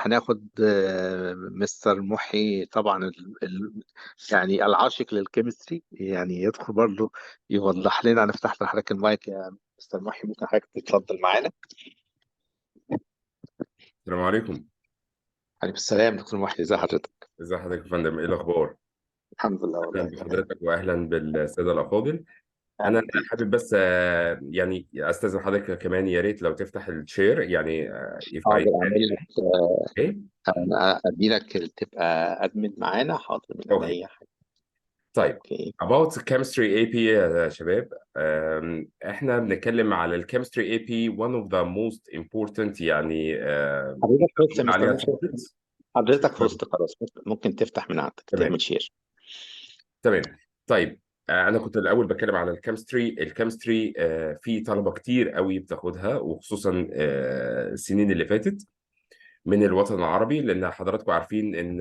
هناخد مستر محي طبعا يعني العاشق للكيمستري، يعني يدخل برضه يوضح لنا. نفتح لحضرتك المايك يا مستر محي، ممكن حضرتك تتفضل معانا. السلام عليكم. عليكم السلام دكتور محي، ازي حضرتك؟ ازي حضرتك يا فندم؟ ايه الاخبار؟ الحمد لله اهلا والله تمام. بحضرتك واهلا بالساده الافاضل. انا اهلا بيك. حابب بس يعني استاذن حضرتك كمان، يا ريت لو تفتح الشير يعني if I حاضر can اعمل لك، يعني. ايه. انا ادي لك تبقى ادمن معانا، حاضر من اوكي. عينيا. طيب اوكي. about chemistry AP يا شباب. احنا بنتكلم على الكيمستري AP one of the most important يعني حضرتك في وسط يا بنقول مستر عليها محي، subjects. حضرتك في وسط خلاص، ممكن تفتح من عندك تمام تعمل شير. تمام. طيب انا كنت الاول بتكلم على الكيمستري في طلبه كتير قوي بتاخدها، وخصوصا السنين اللي فاتت من الوطن العربي، لان حضراتكم عارفين ان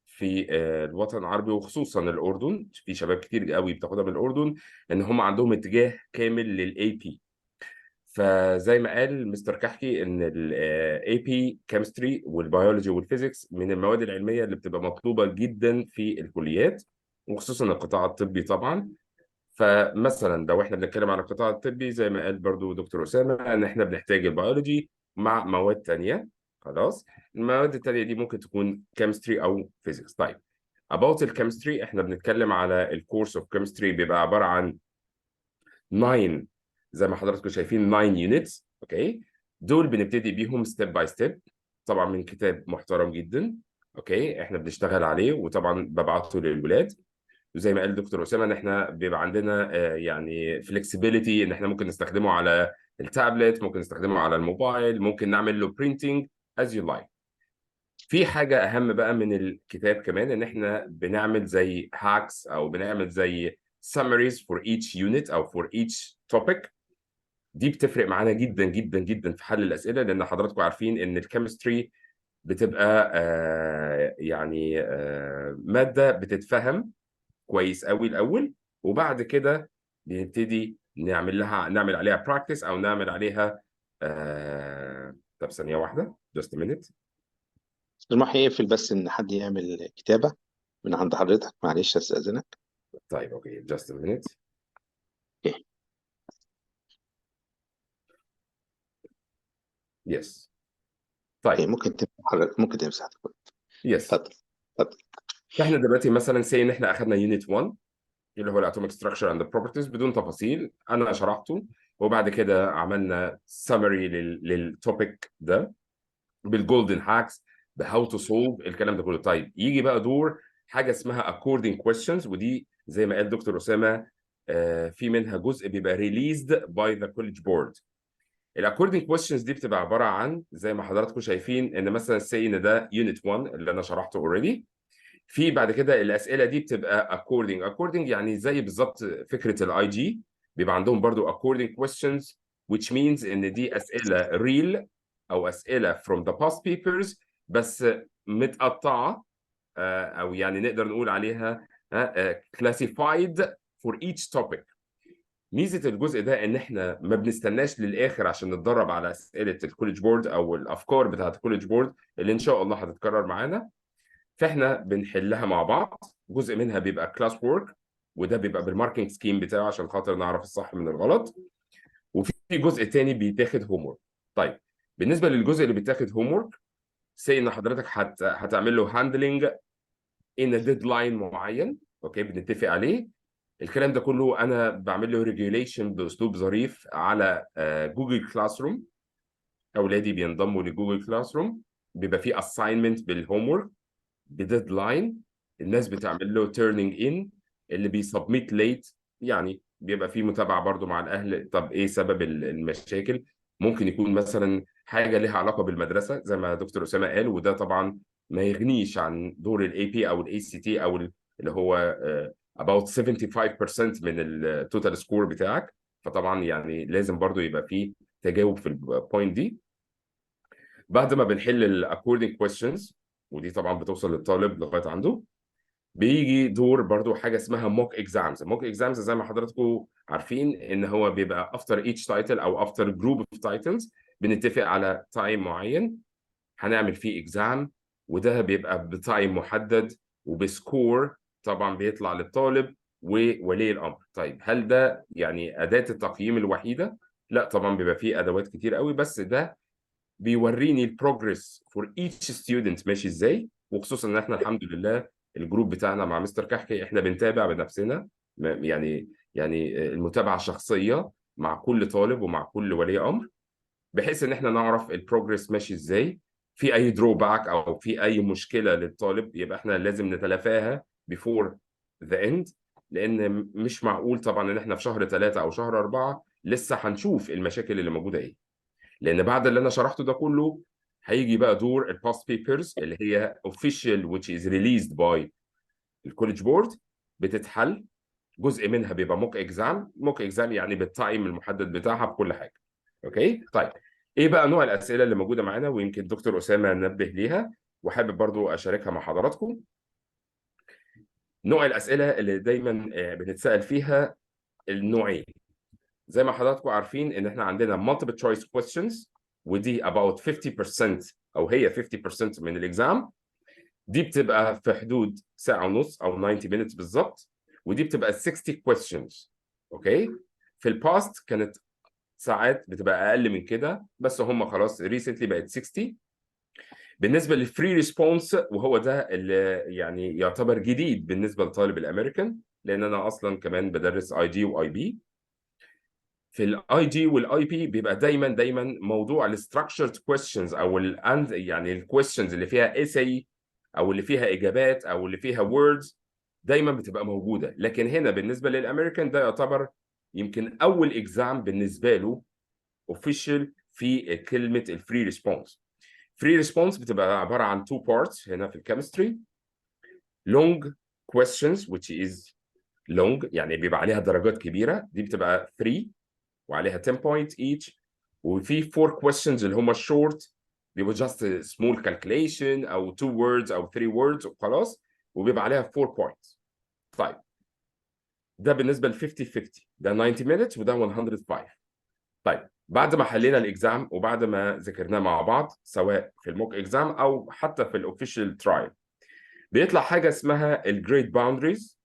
في الوطن العربي وخصوصا الاردن في شباب كتير قوي بتاخدها من الاردن، ان هم عندهم اتجاه كامل للاي بي. فزي ما قال مستر كحكي ان الاي بي كيمستري والبيولوجي والفيزيكس من المواد العلميه اللي بتبقى مطلوبه جدا في الكليات، وخصوصا القطاع الطبي طبعا. فمثلا لو احنا بنتكلم عن القطاع الطبي زي ما قال برضو دكتور اسامه، ان احنا بنحتاج البيولوجي مع مواد تانية. خلاص، المواد التانية دي ممكن تكون كيمستري او فيزيكس. طيب about الكيمستري، احنا بنتكلم على الكورس اوف كيمستري، بيبقى عباره عن 9، زي ما حضراتكم شايفين 9 يونتس. اوكي، دول بنبتدي بيهم ستيب باي ستيب، طبعا من كتاب محترم جدا. اوكي، احنا بنشتغل عليه وطبعا ببعته للولاد. وزي ما قال دكتور اسامه ان احنا بيبقى عندنا يعني فلكسبيليتي، ان احنا ممكن نستخدمه على التابلت، ممكن نستخدمه على الموبايل، ممكن نعمل له برينتنج as you like. في حاجه اهم بقى من الكتاب كمان، ان احنا بنعمل زي هاكس او بنعمل زي summaries for each unit او for each topic. دي بتفرق معانا جدا جدا جدا في حل الاسئله، لان حضراتكم عارفين ان الكيمستري بتبقى يعني ماده بتتفهم كويس قوي الاول، وبعد كده بنبتدي نعمل عليها براكتس او نعمل عليها طب ثانيه واحده just a minute. مستر محي يقفل بس ان حد يعمل كتابة من عند حضرتك، معلش استاذنك. طيب اوكي just a minute. اوكي. yes. اوكي، طيب ممكن تمسح حضرتك، ممكن تمسح. yes. اتفضل اتفضل. فاحنا دلوقتي مثلا سي ان احنا اخذنا يونت 1 اللي هو الاتوميك ستراكشر اند بروبرتيز بدون تفاصيل، انا شرحته، وبعد كده عملنا سمري للتوبيك ده بالجولدن هاكس، بهاو تو سولف الكلام ده كله. طيب يجي بقى دور حاجه اسمها according questions، ودي زي ما قال دكتور اسامه في منها جزء بيبقى released by the college board. الاكوردنج كويستشنز دي بتبقى عباره عن زي ما حضراتكم شايفين، ان مثلا سي ان ده يونت 1 اللي انا شرحته اوريدي. في بعد كده الاسئله دي بتبقى according يعني زي بالظبط فكره الاي جي، بيبقى عندهم برضو according questions which means ان دي اسئله real او اسئله from the past papers، بس متقطعه او يعني نقدر نقول عليها classified for each topic. ميزه الجزء ده ان احنا ما بنستناش للاخر عشان نتدرب على اسئله الكوليدج بورد او الافكار بتاعت الكوليدج بورد اللي ان شاء الله هتتكرر معانا. فاحنا بنحلها مع بعض، جزء منها بيبقى كلاس وورك، وده بيبقى بالماركينج سكيم بتاعه عشان خاطر نعرف الصح من الغلط، وفي جزء تاني بيتاخد هوم وورك. طيب بالنسبه للجزء اللي بيتاخد هوم وورك، سي ان حضرتك هتعمل له هاندلنج ان ديدلاين معين، اوكي بنتفق عليه. الكلام ده كله انا بعمل له ريجوليشن باسلوب ظريف على جوجل كلاس روم. اولادي بينضموا لجوجل كلاس روم، بيبقى فيه اساينمنت بالهوم وورك بديدلاين، الناس بتعمل له تيرنينج ان، اللي بيسبميت ليت يعني بيبقى فيه متابعه برضو مع الاهل. طب ايه سبب المشاكل؟ ممكن يكون مثلا حاجه لها علاقه بالمدرسه زي ما دكتور اسامه قال، وده طبعا ما يغنيش عن دور الاي بي او الاي سي تي او اللي هو about 75% من التوتال سكور بتاعك. فطبعا يعني لازم برضو يبقى فيه تجاوب في البوينت دي. بعد ما بنحل الاكوردنج كويستشنز، ودي طبعا بتوصل للطالب لغايه عنده، بيجي دور برضو حاجه اسمها موك اكزامز. موك اكزامز زي ما حضراتكم عارفين ان هو بيبقى افتر ايتش تايتل او افتر جروب اوف تايتلز بنتفق على تايم معين هنعمل فيه اكزام، وده بيبقى بتايم محدد وبسكور طبعا بيطلع للطالب وولي الامر. طيب هل ده يعني اداه التقييم الوحيده؟ لا طبعا بيبقى فيه ادوات كتير قوي، بس ده بيوريني البروجرس فور ايتش ستودنت ماشي ازاي. وخصوصا ان احنا الحمد لله الجروب بتاعنا مع مستر كحكي احنا بنتابع بنفسنا، يعني المتابعه شخصيه مع كل طالب ومع كل ولي امر، بحيث ان احنا نعرف البروجرس ماشي ازاي. في اي دروباك او في اي مشكله للطالب يبقى احنا لازم نتلافاها بيفور ذا اند، لان مش معقول طبعا ان احنا في شهر 3 او شهر 4 لسه هنشوف المشاكل اللي موجوده ايه. لان بعد اللي انا شرحته ده كله هيجي بقى دور الباست بيبرز اللي هي official which is released by الكوليدج بورد، بتتحل. جزء منها بيبقى موك اكزام، موك اكزام يعني بالتايم المحدد بتاعها بكل حاجه. اوكي طيب، ايه بقى نوع الاسئله اللي موجوده معانا؟ ويمكن دكتور اسامه نبه ليها وحابب برضو اشاركها مع حضراتكم. نوع الاسئله اللي دايما بنتسال فيها النوعين. زي ما حضراتكم عارفين ان احنا عندنا multiple choice questions، ودي about 50% او هي 50% من الاكزام. دي بتبقى في حدود ساعة ونص او 90 minutes بالظبط، ودي بتبقى 60 questions. اوكي، في الباست كانت ساعات بتبقى اقل من كده، بس هم خلاص ريسنتلي بقت 60. بالنسبه للفري ريسبونس، وهو ده اللي يعني يعتبر جديد بالنسبه لطالب الامريكان، لان انا اصلا كمان بدرس اي جي واي بي. في الاي جي والاي بي بيبقى دايما موضوع الستراكشرد كويستشنز او يعني الكويستشنز اللي فيها اساي او اللي فيها اجابات او اللي فيها ووردز دايما بتبقى موجوده. لكن هنا بالنسبه للامريكان ده يعتبر يمكن اول اكزام بالنسبه له اوفيشال في كلمه الفري ريسبونس. فري ريسبونس بتبقى عباره عن تو بارتس هنا في الكيمستري. لونج questions which is long يعني بيبقى عليها درجات كبيره، دي بتبقى 3 وعليها 10 points each. وفي 4 questions اللي هم short بيبقوا just small calculation او 2 words او 3 words وخلاص، وبيبقى عليها 4 points. طيب ده بالنسبه ل 50-50، ده 90 minutes وده 105. طيب بعد ما حلينا الاكزام وبعد ما ذاكرناه مع بعض سواء في الموك اكزام او حتى في الاوفيشال ترايل، بيطلع حاجه اسمها الجريد باوندريز.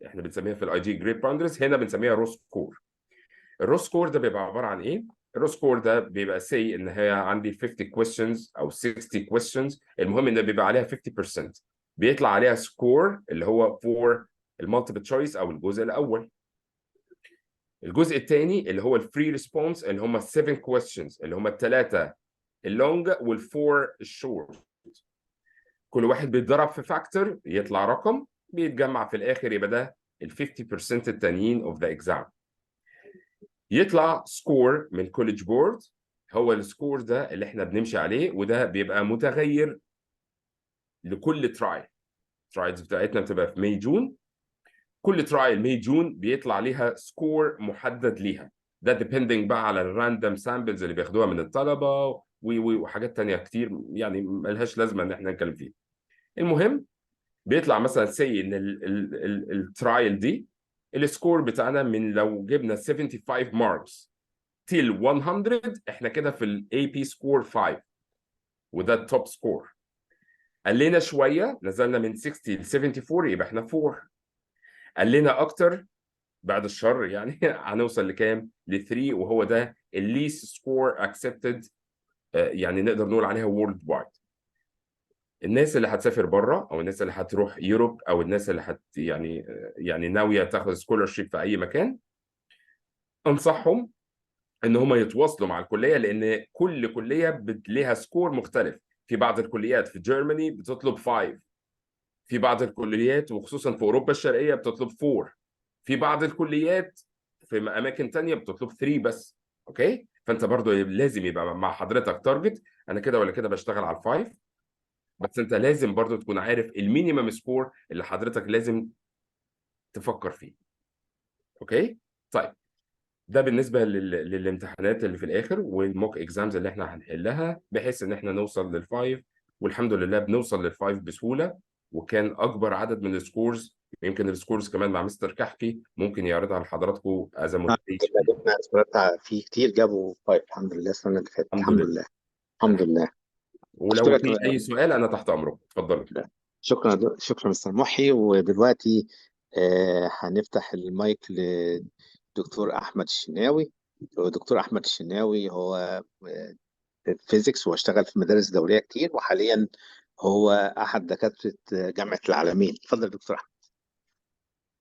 احنا بنسميها في الاي جي جريد باوندريز، هنا بنسميها رو سكور. الرو سكور ده بيبقى عباره عن ايه؟ الرو سكور ده بيبقى سي ان هي عندي 50 questions او 60 questions، المهم ان بيبقى عليها 50%، بيطلع عليها سكور اللي هو فور المالتيبل تشويس او الجزء الاول. الجزء الثاني اللي هو الفري ريسبونس اللي هم 7 questions اللي هم الثلاثه اللونج والفور الشورت. كل واحد بيتضرب في فاكتور يطلع رقم بيتجمع في الاخر، يبقى ده ال 50% التانيين اوف ذا اكزام. يطلع سكور من الكوليدج بورد، هو السكور ده اللي احنا بنمشي عليه، وده بيبقى متغير لكل ترايل. الترايلز بتاعتنا بتبقى في ماي جون، كل ترايل ماي جون بيطلع ليها سكور محدد ليها، ده ديبندنج بقى على الراندوم سامبلز اللي بياخدوها من الطلبه وحاجات تانية كتير يعني ملهاش لازمه ان احنا نتكلم فيها. المهم بيطلع مثلا سي ان الترايل دي السكور بتاعنا من لو جبنا 75 ماركس till 100 احنا كده في الاي بي سكور 5، وده التوب سكور. قلنا شويه نزلنا من 60 ل 74 يبقى احنا 4. قلنا اكتر بعد الشر يعني هنوصل لكام؟ ل 3، وهو ده الليست سكور اكسبتد، يعني نقدر نقول عليها وورلد وايد. الناس اللي هتسافر بره او الناس اللي هتروح يوروب او الناس اللي يعني ناويه تاخد سكولرشيب في اي مكان، انصحهم ان هم يتواصلوا مع الكليه، لان كل كليه ليها سكور مختلف. في بعض الكليات في جيرماني بتطلب 5، في بعض الكليات وخصوصا في اوروبا الشرقيه بتطلب 4، في بعض الكليات في اماكن تانية بتطلب 3 بس. اوكي، فانت برضو لازم يبقى مع حضرتك تارجت. انا كده ولا كده بشتغل على الفايف، بس انت لازم برضو تكون عارف المينيمم سكور اللي حضرتك لازم تفكر فيه. اوكي. طيب، ده بالنسبه للامتحانات اللي في الاخر والموك اكزامز اللي احنا هنحلها بحيث ان احنا نوصل للفايف، والحمد لله بنوصل للفايف بسهوله. وكان اكبر عدد من السكورز، يمكن السكورز كمان مع مستر كحكي ممكن يعرضها لحضراتكم از الحمد موتيفيشن. لله جبنا سكورات في كتير جابوا 5 الحمد لله السنة اللي فاتت. الحمد الحمد لله. لله. الحمد لله. ولو أشكرك. في اي سؤال انا تحت امركم، اتفضلوا. شكرا شكرا مستر محي. ودلوقتي هنفتح المايك لدكتور أحمد الشناوي. دكتور أحمد الشناوي هو فيزيكس واشتغل في مدارس دولية كتير، وحاليا هو أحد دكاترة جامعة العالمين. اتفضل دكتور أحمد.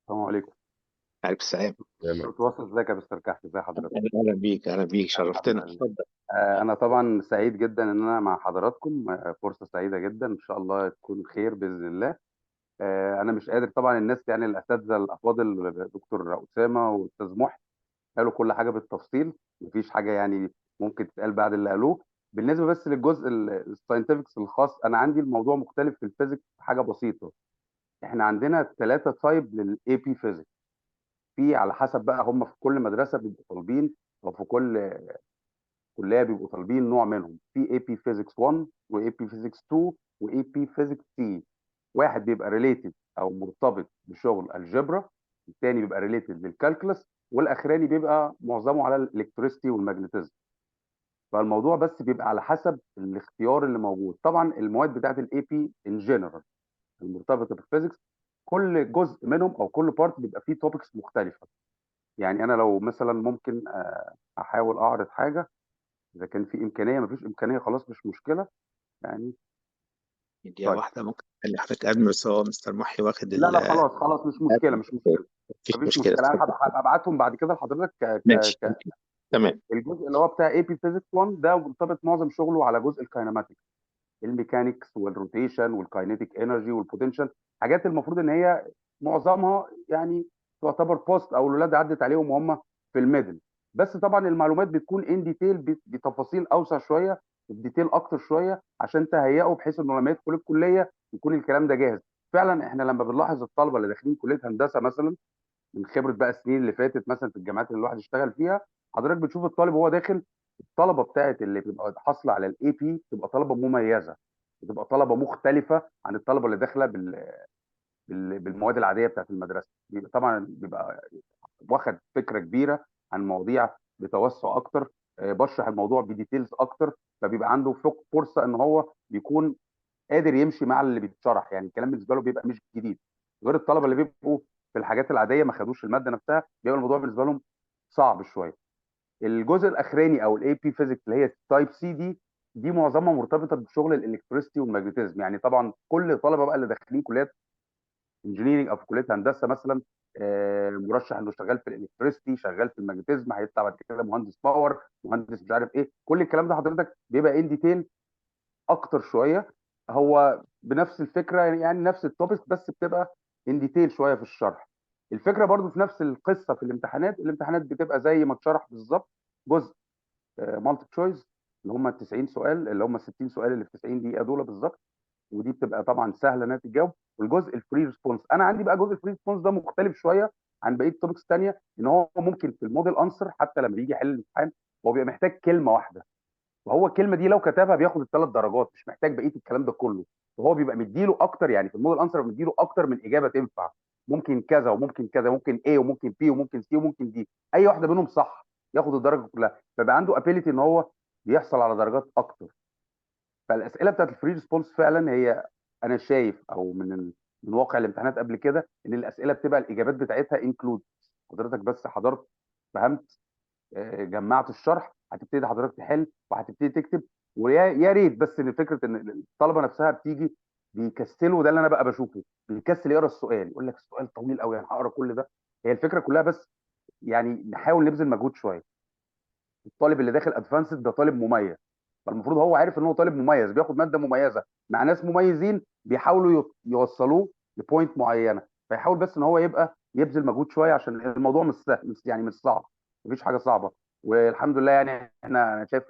السلام عليكم. عليكم السلام. تمام. متواصل، ازيك يا مستر كحك؟ ازي حضرتك؟ أهلا بيك، أهلا بيك، الحمد شرفتنا. لله. اتفضل. انا طبعا سعيد جدا ان انا مع حضراتكم. فرصه سعيده جدا، ان شاء الله تكون خير باذن الله. انا مش قادر طبعا، الناس يعني الاساتذه الافاضل دكتور اسامه واستاذ محي قالوا كل حاجه بالتفصيل، مفيش حاجه يعني ممكن تتقال بعد اللي قالوه. بالنسبه بس للجزء الساينتفكس الخاص، انا عندي الموضوع مختلف في الفيزيكس في حاجه بسيطه. احنا عندنا 3 تايب للاي بي فيزيكس. في على حسب بقى، هم في كل مدرسه بيبقوا طالبين، او في كل كليه بيبقوا طالبين نوع منهم. في اي بي فيزيكس 1 واي بي فيزيكس 2 واي بي فيزيكس سي. واحد بيبقى ريليتد او مرتبط بشغل الجبرا، الثاني بيبقى ريليتد للكالكولس، والاخراني بيبقى معظمه على الالكتريستي والماجنتيزم. فالموضوع بس بيبقى على حسب الاختيار اللي موجود. طبعا المواد بتاعت الاي بي ان جنرال المرتبطه بالفيزيكس، كل جزء منهم او كل بارت بيبقى فيه توبكس مختلفه. يعني انا لو مثلا ممكن احاول اعرض حاجه، اذا كان في امكانيه. مفيش امكانيه خلاص مش مشكله يعني. دقيقة طيب، واحدة ممكن أخلي حضرتك قبل، بس هو مستر محي واخد لا لا، خلاص خلاص، مش مشكله مش مشكله. مفيش مفيش مشكلة. مشكله، انا اتفضل. هبقى ابعتهم بعد كده لحضرتك ماشي. تمام. الجزء اللي هو بتاع اي بي فيزيكس 1 ده مرتبط معظم شغله على جزء الكاينماتكس، الميكانيكس والروتيشن والكاينيتيك انرجي والبوتنشال. حاجات المفروض ان هي معظمها يعني تعتبر بوست، او الاولاد عدت عليهم وهم في الميدل. بس طبعا المعلومات بتكون ان ديتيل، بتفاصيل اوسع شويه، بديتيل اكتر شويه، عشان تهيئه بحيث انه لما يدخل الكليه يكون الكلام ده جاهز. فعلا احنا لما بنلاحظ الطلبه اللي داخلين كليه هندسه مثلا، من خبره بقى السنين اللي فاتت مثلا في الجامعات اللي الواحد اشتغل فيها، حضرتك بتشوف الطالب وهو داخل، الطلبه بتاعت اللي بتبقى حاصله على الاي بي تبقى طلبه مميزه، بتبقى طلبه مختلفه عن الطلبه اللي داخله بالمواد العاديه بتاعت المدرسه. بيبقى طبعا بيبقى واخد فكره كبيره عن مواضيع بتوسع اكتر، بشرح الموضوع بديتيلز اكتر، فبيبقى عنده فرصه ان هو بيكون قادر يمشي مع اللي بيتشرح. يعني الكلام بالنسبه له بيبقى مش جديد، غير الطلبه اللي بيبقوا في الحاجات العاديه ما خدوش الماده نفسها، بيبقى الموضوع بالنسبه لهم صعب شويه. الجزء الاخراني او الاي بي فيزيكس اللي هي تايب سي دي معظمها مرتبطه بشغل الالكتريستي والماجنتيزم. يعني طبعا كل طلبه بقى اللي داخلين كليات انجينيرنج او في كليه هندسه مثلا، مرشح انه شغال في الالكتريستي، شغال في الماجنتيزم، هيطلع بعد كده مهندس باور، مهندس مش عارف ايه. كل الكلام ده حضرتك بيبقى ان ديتيل اكتر شويه. هو بنفس الفكره يعني نفس التوبكس، بس بتبقى ان ديتيل شويه في الشرح. الفكره برضو في نفس القصه في الامتحانات بتبقى زي ما اتشرح بالظبط. جزء مالتي تشويس اللي هم 90 سؤال، اللي هم 60 سؤال اللي في 90 دقيقه دول بالظبط، ودي بتبقى طبعا سهله انها تتجاوب. والجزء الفري ريسبونس، انا عندي بقى جزء الفري ريسبونس ده مختلف شويه عن بقيه التوبكس الثانيه، ان هو ممكن في الموديل انسر حتى لما يجي يحل الامتحان هو بيبقى محتاج كلمه واحده، وهو الكلمه دي لو كتبها بياخد ال3 درجات، مش محتاج بقيه الكلام ده كله. وهو بيبقى مديله اكتر، يعني في الموديل انسر مديله اكتر من اجابه تنفع، ممكن كذا وممكن كذا، ممكن A وممكن B وممكن C وممكن D، اي واحده منهم صح ياخد الدرجه كلها. فبقى عنده ابيليتي ان هو بيحصل على درجات اكتر. فالاسئله بتاعت الفري ريسبونس فعلا هي، انا شايف او من واقع الامتحانات قبل كده ان الاسئله بتبقى الاجابات بتاعتها انكلود. حضرتك بس حضرت، فهمت، جمعت الشرح، هتبتدي حضرتك تحل وهتبتدي تكتب. ويا ريت بس ان فكره ان الطلبه نفسها بتيجي بيكسلوا، ده اللي انا بقى بشوفه، بيكسل يقرا السؤال، يقول لك السؤال طويل قوي، يعني هقرا كل ده؟ هي الفكره كلها بس يعني نحاول نبذل مجهود شويه. الطالب اللي داخل ادفانسد ده طالب مميز، فالمفروض هو عارف ان هو طالب مميز بياخد ماده مميزه مع ناس مميزين بيحاولوا يوصلوه لبوينت معينه. فيحاول بس ان هو يبقى يبذل مجهود شويه، عشان الموضوع مش سهل، يعني مش صعب، مفيش حاجه صعبه. والحمد لله يعني انا شايف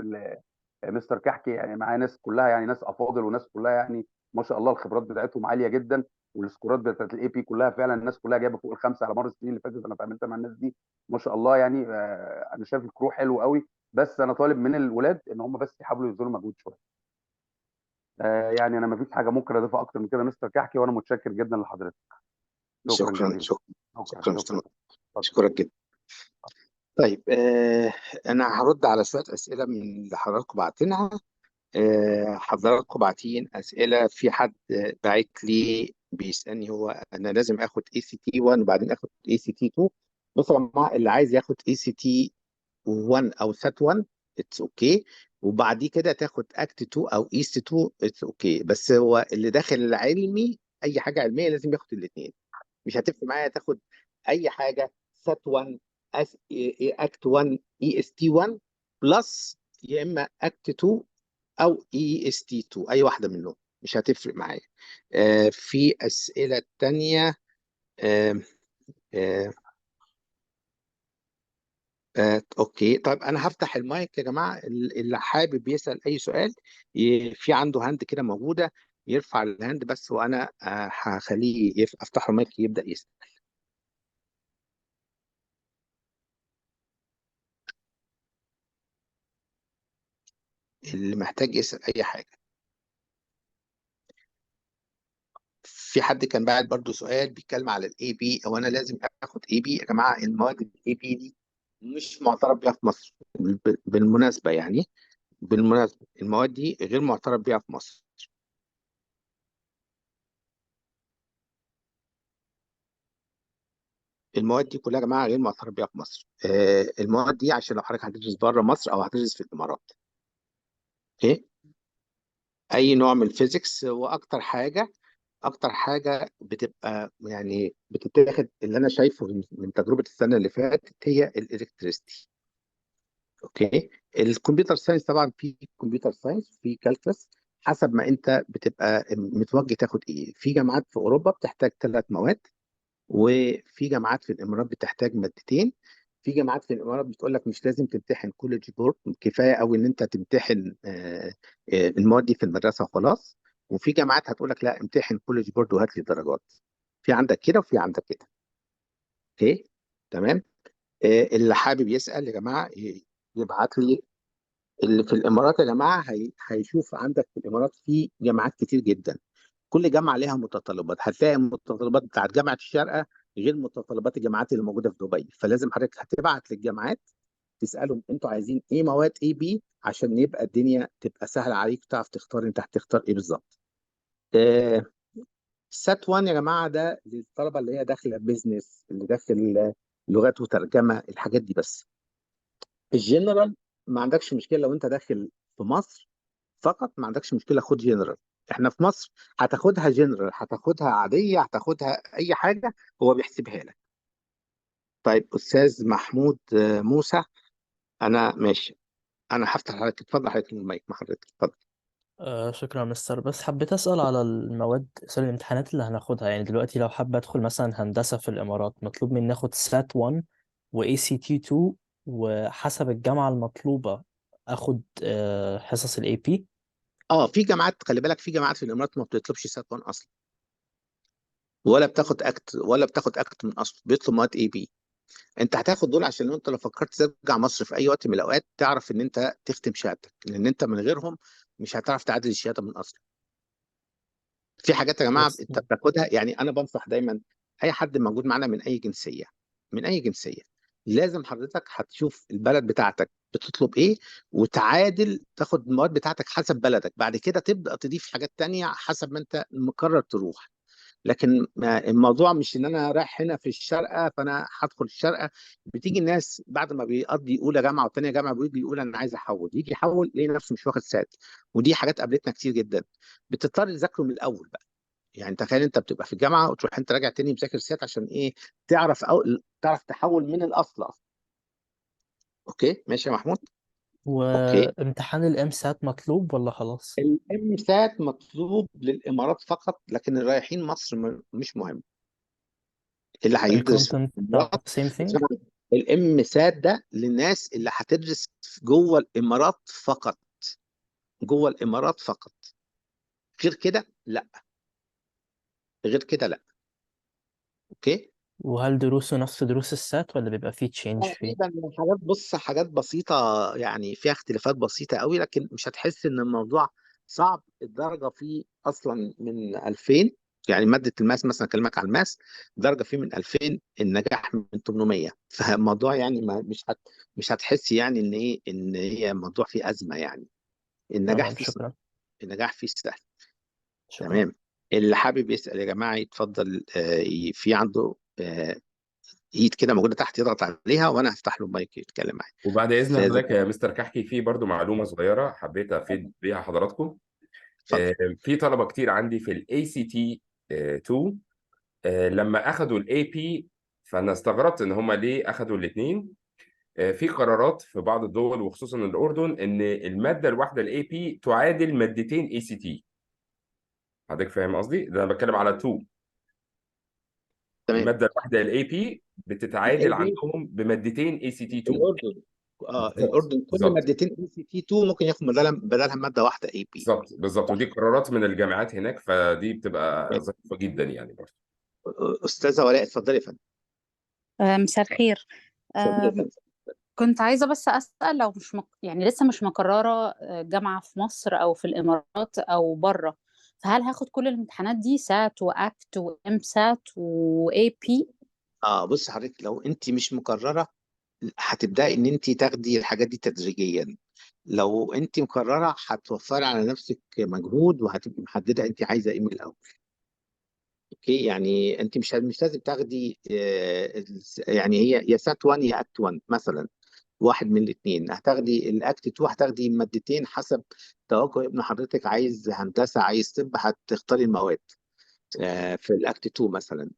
مستر كحكي يعني معاه ناس كلها يعني ناس افاضل وناس كلها يعني ما شاء الله الخبرات بتاعتهم عاليه جدا، والسكورات بتاعت الاي بي كلها فعلا الناس كلها جايبه فوق الخمسه على مر السنين اللي فاتت. انا اتعاملت مع الناس دي ما شاء الله يعني. انا شايف الكرو حلو قوي، بس انا طالب من الولاد ان هم بس يحاولوا يبذلوا مجهود شويه. يعني انا ما فيش حاجه ممكن اضيفها اكتر من كده مستر كحكي، وانا متشكر جدا لحضرتك. شكرا شكرا جزيلا. شكرا شكرا شكرا شكرا. مستر. اتفضل. اشكرك جدا. طيب انا هرد على شويه اسئله من اللي حضراتكم بعتينها. حضراتكم باعتين اسئله، في حد باعت لي بيسالني هو انا لازم اخد اي سي تي 1 وبعدين اخد اي سي تي 2؟ بصوا يا جماعه، اللي عايز ياخد اي سي تي 1 او سات 1 اتس اوكي، وبعديه كده تاخد اكت 2 او ايست 2 اتس اوكي. بس هو اللي داخل العلمي اي حاجه علميه لازم ياخد الاثنين. مش هتفرق معايا تاخد اي حاجه سات 1 اكت 1 اي اس تي 1 بلس، يا اما اكت 2 او اي اس تي 2، اي واحده منهم مش هتفرق معايا. في اسئله تانية. آه آه اوكي. طيب انا هفتح المايك يا جماعه، اللي حابب يسال اي سؤال في عنده هاند كده موجوده يرفع الهاند بس، وانا هخليه افتح المايك يبدا يسال. اللي محتاج يسال اي حاجه. في حد كان باعت برضو سؤال بيتكلم على الاي بي، او انا لازم اخد اي بي؟ يا جماعه المواد الاي بي دي مش معترف بيها في مصر، بالمناسبه يعني. بالمناسبه المواد دي غير معترف بيها في مصر. المواد دي كلها يا جماعه غير معترف بيها في مصر. المواد دي عشان لو حضرتك هتدرس بره مصر او هتدرس في الامارات. اوكي. اي نوع من الفيزيكس، واكتر حاجه اكتر حاجه بتبقى يعني بتتاخد، اللي انا شايفه من تجربه السنه اللي فاتت، هي الالكتريستي. اوكي. الكمبيوتر ساينس طبعا في كمبيوتر ساينس، في كالكولس، حسب ما انت بتبقى متوجه تاخد ايه. في جامعات في اوروبا بتحتاج 3 مواد، وفي جامعات في الامارات بتحتاج مادتين. في جامعات في الامارات بتقول لك مش لازم تمتحن كوليدج بورد، كفايه قوي ان انت تمتحن المواد دي في المدرسه وخلاص. وفي جامعات هتقول لك لا، امتحن كوليدج بورد وهات لي درجات. في عندك كده وفي عندك كده. اوكي. تمام. اللي حابب يسال يا جماعه يبعت لي. اللي في الامارات يا جماعه هيشوف عندك في الامارات في جامعات كتير جدا، كل جامعه ليها متطلبات. هتلاقي المتطلبات بتاعت جامعه الشارقه غير متطلبات الجامعات اللي موجوده في دبي، فلازم حضرتك هتبعت للجامعات تسالهم انتوا عايزين ايه مواد اي بي، عشان يبقى الدنيا تبقى سهله عليك، تعرف تختار انت هتختار ايه بالظبط. آه سات 1 يا جماعه ده للطلبه اللي هي داخله بيزنس، اللي داخل لغات وترجمه، الحاجات دي بس. الجنرال ما عندكش مشكله، لو انت داخل في مصر فقط ما عندكش مشكله، خد جنرال. احنا في مصر هتاخدها جنرال، هتاخدها عاديه، هتاخدها اي حاجه هو بيحسبها لك. طيب استاذ محمود موسى، انا ماشي، انا هفتح حضرتك، اتفضل حضرتك المايك مع حضرتك، اتفضل. شكرا يا مستر، بس حبيت أسأل على المواد، سوري، الامتحانات اللي هناخدها. يعني دلوقتي لو حابة أدخل مثلا هندسة في الإمارات، مطلوب مني آخد سات 1 و ACT 2، وحسب الجامعة المطلوبة آخد حصص ال AP. في جامعات، خلي بالك، في جامعات في الامارات ما بتطلبش سات 1 اصلا، ولا بتاخد اكت من اصله، بيطلب مواد اي بي. انت هتاخد دول عشان لو انت فكرت ترجع مصر في اي وقت من الاوقات تعرف ان انت تختم شهادتك، لان انت من غيرهم مش هتعرف تعادل الشهاده من اصلا. في حاجات يا جماعه بس انت بتاخدها، يعني انا بنصح دايما اي حد موجود معانا من اي جنسيه، من اي جنسيه، لازم حضرتك هتشوف البلد بتاعتك بتطلب ايه، وتعادل تاخد المواد بتاعتك حسب بلدك، بعد كده تبدا تضيف حاجات تانية حسب ما انت مقرر تروح. لكن الموضوع مش ان انا رايح هنا في الشارقه فانا هدخل الشارقه. بتيجي الناس بعد ما بيقضي اولى جامعه وثانيه جامعه بيجي يقول انا عايز احول، يجي يحول يلاقي نفسه مش واخد سات. ودي حاجات قابلتنا كتير جدا، بتضطر تذاكره من الاول بقى. يعني تخيل انت بتبقى في الجامعه وتروح انت راجع تاني مذاكر سيات عشان ايه؟ تعرف او تعرف تحول من الاصل اصلا. اوكي ماشي يا محمود. اوكي. وامتحان الام سات مطلوب ولا خلاص؟ الام سات مطلوب للامارات فقط، لكن الرايحين مصر مش مهم. اللي هيدرس في الكونتنت بتاع الامارات same thing. الام سات ده للناس اللي هتدرس جوه الامارات فقط، جوه الامارات فقط. غير كده لا، غير كده لا. اوكي. وهل دروسه نفس دروس السات ولا بيبقى فيه تشينج فيه؟ تقريبا حاجات، بص حاجات بسيطة يعني، فيها اختلافات بسيطة قوي، لكن مش هتحس ان الموضوع صعب. الدرجة فيه اصلا من 2000، يعني مادة الماس مثلا، اكلمك عن الماس، درجة فيه من 2000، النجاح من 800. فالموضوع يعني ما مش هتحس يعني ان ايه، ان هي موضوع فيه أزمة يعني. النجاح تمام، فيه سهل. شكرا. النجاح فيه سهل. شكرا. تمام. اللي حابب يسأل يا جماعة يتفضل، في عنده ايد كده موجودة تحت يضغط عليها وانا هفتح له المايك يتكلم معايا. وبعد اذن استاذ، حضرتك يا مستر كحكي، في برضو معلومه صغيره حبيت افيد بيها حضراتكم. اتفضل. في طلبه كتير عندي في الاي سي تي 2 لما اخذوا الاي بي، فانا استغربت ان هم ليه اخذوا الاثنين. في قرارات في بعض الدول وخصوصا الاردن ان الماده الواحده الاي بي تعادل مادتين اي سي تي. حضرتك فاهم قصدي؟ ده انا بتكلم على 2. تمام. الماده الواحده الاي بي الاي بتتعادل بي، عندهم بمادتين اي سي تي 2. الاردن، بالظبط الاردن كل بالظبط مادتين اي سي تي 2 ممكن ياخد بدلها ماده واحده اي بي. بالظبط بالظبط، ودي قرارات من الجامعات هناك، فدي بتبقى ظريفه جدا يعني برضه. استاذه ولاء اتفضلي يا فندم. مساء الخير. اتفضلي يا آم، فندم. كنت عايزة بس أسأل، لو مش يعني لسه مش مقررة جامعة في مصر أو في الإمارات أو بره، فهل هاخد كل الامتحانات دي سات وأكت وإم سات وإي بي؟ بص حضرتك، لو انت مش مقرره هتبداي ان انت تاخدي الحاجات دي تدريجيا. لو انت مقرره هتوفري على نفسك مجهود، وهتبقي محدده انت عايزه ايه من الاول. اوكي، يعني انت مش لازم تاخدي يعني هي يا سات 1 يا اكت 1 مثلا، واحد من الاثنين. هتاخدي الاكت 2، هتاخدي مادتين حسب توجه ابن حضرتك، عايز هندسه عايز طب، هتختاري المواد. في الاكت 2 مثلا.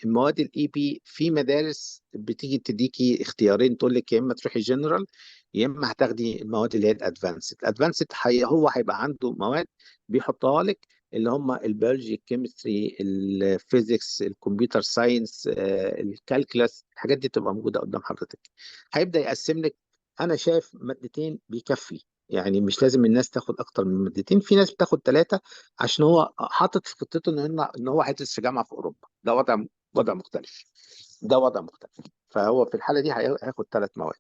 المواد الاي بي في مدارس بتيجي تديكي اختيارين، تقول لك يا اما تروحي جنرال، يا اما هتاخدي المواد اللي هي الادفانسد. الادفانسد هو هيبقى عنده مواد بيحطها لك، اللي هم البيولوجي، الكيمستري، الفيزيكس، الكمبيوتر ساينس، الكالكلاس. الحاجات دي تبقى موجوده قدام حضرتك. هيبدا يقسم لك. انا شايف مادتين بيكفي، يعني مش لازم الناس تاخد اكتر من مادتين. في ناس بتاخد ثلاثه عشان هو حاطط في خطته ان هو هيدرس في جامعه في اوروبا. ده وضع مختلف. ده وضع مختلف. فهو في الحاله دي هياخد 3 مواد.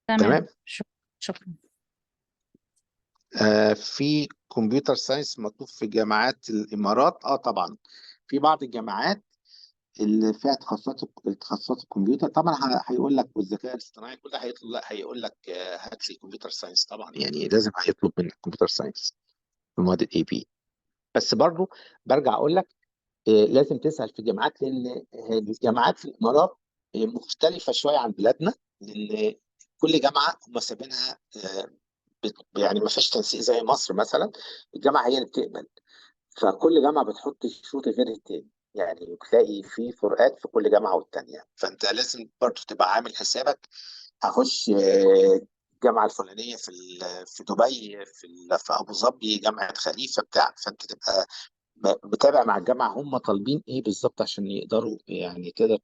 تمام، تمام. شكرا. في كمبيوتر ساينس مطلوب في جامعات الامارات، طبعا. في بعض الجامعات اللي فيها تخصصات الكمبيوتر طبعا هيقول لك، والذكاء الاصطناعي كل ده هيطلب، لا هيقول لك هات لي كمبيوتر ساينس طبعا، يعني لازم هيطلب منك كمبيوتر ساينس في مواد الاي بي. بس برضو برجع اقول لك، لازم تسأل في جامعات، لأن الجامعات في الإمارات مختلفة شوية عن بلادنا. لأن كل جامعة هم سابينها، يعني ما فيش تنسيق زي مصر مثلا. الجامعة هي اللي بتقبل، فكل جامعة بتحط شروط غير التاني. يعني بتلاقي في فروقات في كل جامعة والتانية، فأنت لازم برضو تبقى عامل حسابك. هخش الجامعة الفلانية في دبي، في أبو ظبي، جامعة خليفة بتاع، فأنت تبقى بتابع مع الجامعة هم طالبين ايه بالظبط، عشان يقدروا يعني تقدر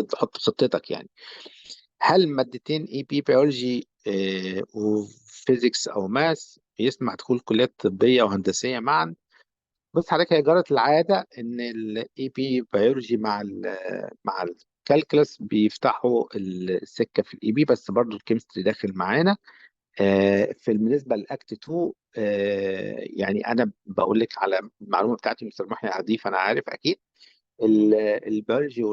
تحط خطتك يعني. هل مادتين اي بي بيولوجي وفيزيكس او ماس يسمح دخول كليات طبية وهندسية معا؟ بص حضرتك، هي جرت العادة ان الاي بي بيولوجي مع الكالكولس بيفتحوا السكة في الاي بي، بس برضو الكيمستري داخل معانا. بالنسبه للاكت 2، يعني انا بقول لك على المعلومه بتاعتي، مستر محي هضيف، انا عارف اكيد البيولوجي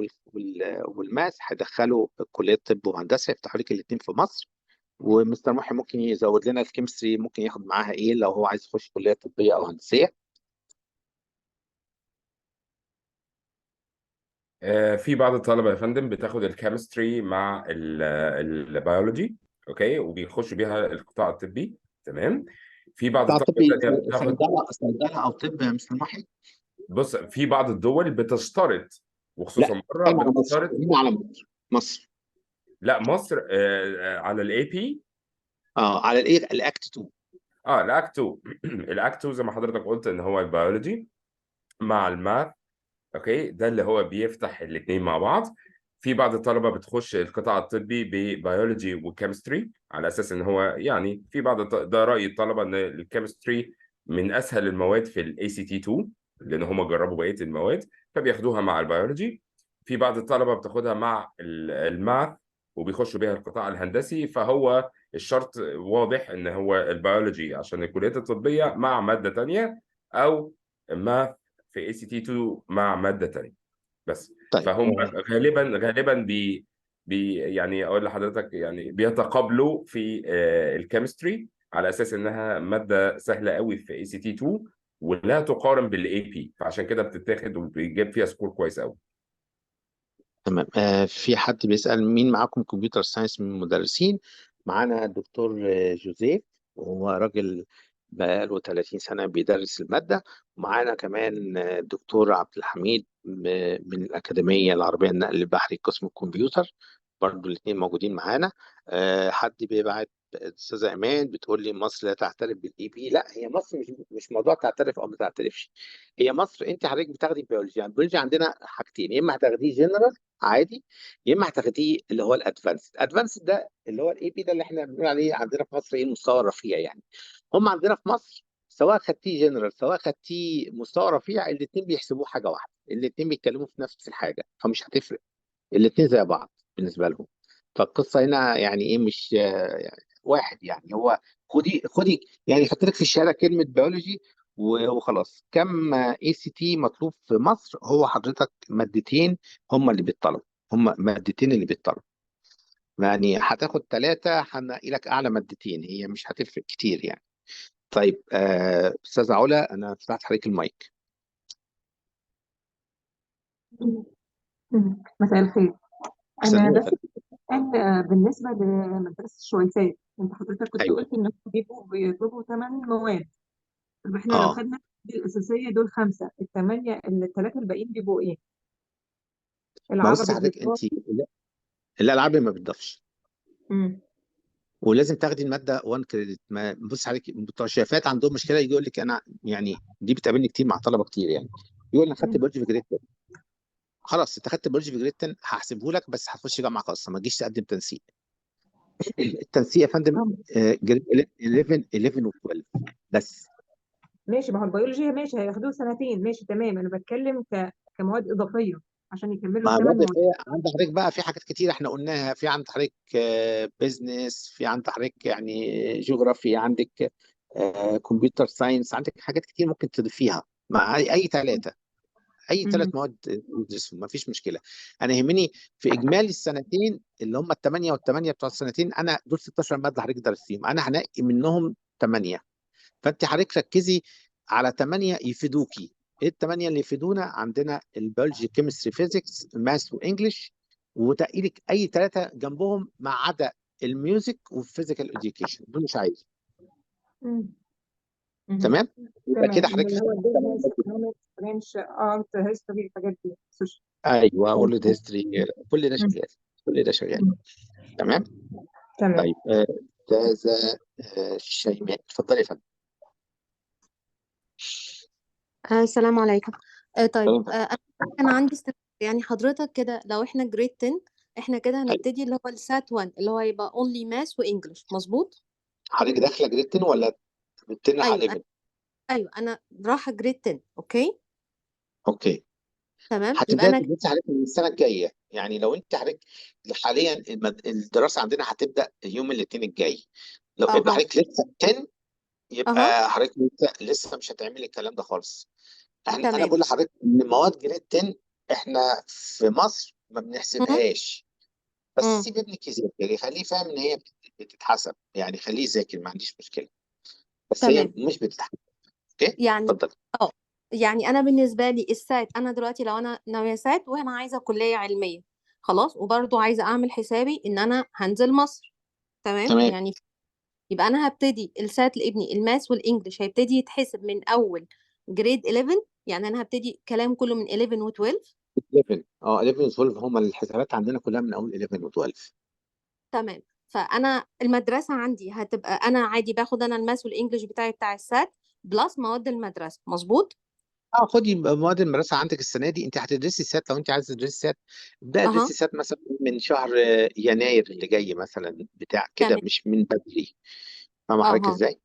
والماس هيدخلوا كليه طب وهندسه، يفتحوا لك الاثنين في مصر. ومستر محي ممكن يزود لنا الكيمستري، ممكن ياخد معاها ايه لو هو عايز يخش كليه طبيه او هندسيه. في بعض الطلبه يا فندم بتاخد الكيمستري مع البيولوجي، اوكي، وبيخشوا بيها القطاع الطبي. تمام. في بعض بتاع الطلبه طبي، الثانيه بتاخد، صيدله او طب يا مستر محي؟ بص في بعض الدول بتشترط، لا، وخصوصا بره بتكلم على مصر، بتشترط. هنا على مصر. مصر. لا مصر على الاي بي. على الايه، الاكت 2. الاكت 2 الاكت 2 زي ما حضرتك قلت ان هو البيولوجي مع الماث، اوكي، ده اللي هو بيفتح الاثنين مع بعض. في بعض الطلبه بتخش القطاع الطبي ببيولوجي وكيمستري على اساس ان هو يعني في بعض ده راي الطلبه ان الكيمستري من اسهل المواد في الاي سي تي 2 لان هم جربوا بقيه المواد فبياخدوها مع البيولوجي. في بعض الطلبه بتاخدها مع الماث وبيخشوا بيها القطاع الهندسي، فهو الشرط واضح ان هو البيولوجي عشان الكليات الطبيه مع ماده تانيه، او ماث في اي سي تي 2 مع ماده تانيه بس. طيب فهم غالبا يعني اقول لحضرتك يعني بيتقابلوا في الكيمستري على اساس انها ماده سهله قوي في اي سي تي 2 ولا تقارن بالاي بي، فعشان كده بتتاخد وبيجيب فيها سكور كويس قوي. تمام. في حد بيسأل مين معاكم كمبيوتر ساينس من المدرسين؟ معانا الدكتور جوزيف، وهو راجل بقاله 30 سنة بيدرس المادة. ومعانا كمان الدكتور عبد الحميد من الأكاديمية العربية للنقل البحري قسم الكمبيوتر، برضو الاثنين موجودين معانا. حد بيبعت أستاذة إيمان بتقول لي مصر لا تعترف بالإي بي. لا، هي مصر مش موضوع تعترف أو ما تعترفش. هي مصر أنت حضرتك بتاخدي بيولوجي، يعني البيولوجي عندنا حاجتين، يا إما هتاخديه جنرال عادي، يا اما هتاخديه اللي هو الادفانس ده اللي هو الاي بي ده اللي احنا بنقول عليه عندنا في مصر ايه المستوى الرفيع يعني. هم عندنا في مصر سواء خدتيه جنرال سواء خدتيه مستوى رفيع الاثنين بيحسبوه حاجه واحده، الاثنين بيتكلموا في نفس الحاجه، فمش هتفرق، الاثنين زي بعض بالنسبه لهم. فالقصه هنا يعني ايه، مش يعني واحد يعني. هو خدي يعني حط لك في الشهاده كلمه بيولوجي وخلاص. كم اي سي تي مطلوب في مصر؟ هو حضرتك مادتين هم اللي بيطلبوا، هم مادتين اللي بيطلبوا. يعني هتاخد ثلاثه هنقي لك اعلى مادتين، هي مش هتفرق كتير يعني. طيب استاذه علا، انا فتحت عليك المايك. مساء الخير. استاذ أنا بس فندم. بسأل بالنسبة لمدرسة الشويسات، أنت حضرتك كنت ايوه. قلت إنكم بيطلبوا 8 مواد. طب إحنا لو اه خدنا الأساسية دول 5، الثمانية الثلاثة الباقيين بيبقوا إيه؟ ما بص العربي حضرتك بيضاف. انت الالعاب ما بتضافش، مم. ولازم تاخدي الماده 1 كريدت. ما بص عليك بتوع الشفات عندهم مشكله، يجي يقول لك انا يعني دي بتقابلني كتير مع طلبه كتير يعني، يقول انا خدت مم. بيولوجي في جريد 10. خلاص انت خدت بيولوجي في جريد 10 هحسبه لك، بس هتخش جامعه خاصه، ما تجيش تقدم تنسيق. التنسيق يا فندم جريد 11 و12 بس. ماشي، ما هو البيولوجي ماشي هياخدوه سنتين، ماشي تمام. أنا بتكلم كمواد إضافية عشان يكملوا مع الثمان الوضع مواد. عند حضرتك بقى في حاجات كتير احنا قلناها، في عند حضرتك بيزنس، في عند حضرتك يعني جغرافي، عندك كمبيوتر ساينس، عندك حاجات كتير ممكن تضيفيها مع اي ثلاثه، اي مم. 3 مواد يدرسهم ما فيش مشكله. انا يهمني في اجمالي السنتين اللي هم الثمانيه والثمانيه بتوع السنتين، انا دول 16 ماده حضرتك درستيهم، انا هنقي منهم 8. فانت حضرتك ركزي على 8 يفيدوكي. ايه الثمانيه اللي يفيدونا؟ عندنا البيولوجي كيمستري فيزيكس ماث وانجلش، وتقيلك اي 3 جنبهم ما عدا الميوزك والفيزيكال اديوكيشن، دول مش عايز. مم. مم. تمام. يبقى كده تمام، حضرتك اللي هو اشتغلت 8 البيزنس، مادة. ايكونومكس، فرنش، ارت، هيستوري، الحاجات دي. ايوه وورلد هيستوري، كل ده شغال، كل ده شغال. مم. تمام. تمام. طيب استاذه شيماء، اتفضلي يا فندم. السلام عليكم. طيب اتفضلي يا فندم. أنا كان عندي استفسار. يعني حضرتك كده لو احنا جريد 10، احنا كده ايوه هنبتدي اللي هو السات 1 اللي هو هيبقى اونلي ماس وانجلش، مظبوط؟ حضرتك داخله جريد 10 ولا من 10 على ايوه 11؟ ايوه انا رايحه جريد 10. اوكي اوكي. تمام، يبقى هتبداي انا تدرسي حضرتك من السنه الجايه، يعني لو انت حضرتك حاليا الدراسه عندنا هتبدا يوم الاثنين الجاي، لو يبقى اها حضرتك لسه 10 اها يبقى حضرتك لسه مش هتعملي الكلام ده خالص. انا تمام. بقول لحضرتك ان مواد جريد 10 احنا في مصر ما مم. بنحسبهاش، بس مم. سيب ابنك يذاكر، يعني خليه فاهم ان هي بتتحسب، يعني خليه يذاكر ما عنديش مشكله، بس هي تمام مش بتتحسب. اوكي يعني اتفضل. اه يعني انا بالنسبه لي السات، انا دلوقتي لو انا ناويه سات وانا عايزه كليه علميه خلاص، وبرضه عايزه اعمل حسابي ان انا هنزل مصر، تمام تمام. يعني. يبقى انا هبتدي السات لابني الماس والانجليش هيبتدي يتحسب من اول جريد 11. يعني انا هبتدي كلام كله من 11 و12. 11 11 و12 هم الحسابات عندنا كلها من اول 11 و12. تمام. فانا المدرسه عندي هتبقى انا عادي باخد انا الماس والانجليش بتاعي بتاع السات بلس مواد المدرسه، مظبوط؟ خدي مواد المدرسه عندك السنه دي. انت هتدرسي سات، لو انت عايزه تدرسي سات ابداي ادرسي اها سات مثلا من شهر يناير اللي جاي مثلا بتاع كده، تمام مش من بدري. فاهمه حضرتك اها ازاي؟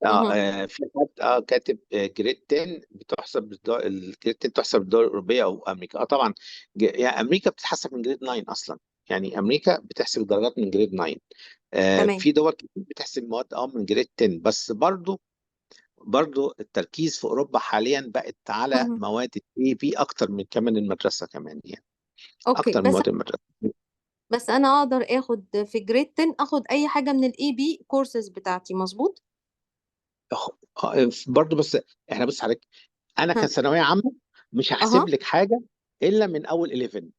مهم. في حد كاتب جريد 10 بتحسب الجريد 10 تحسب بالدول الاوروبيه او امريكا. طبعا يعني امريكا بتتحسب من جريد 9 اصلا. يعني امريكا بتحسب الدرجات من جريد 9. تمام في دول كتير بتحسب مواد من جريد 10 بس. برضو التركيز في اوروبا حاليا بقت على مهم. مواد الاي بي اكتر من كمان المدرسه كمان يعني، اوكي اكتر من بس مواد المدرسه. انا اقدر اخد في جريد 10 اخد اي حاجه من الاي بي كورسز بتاعتي مظبوط. برضو بس احنا بص حضرتك، انا ها كثانويه عامه مش اها هحسب لك حاجه الا من اول 11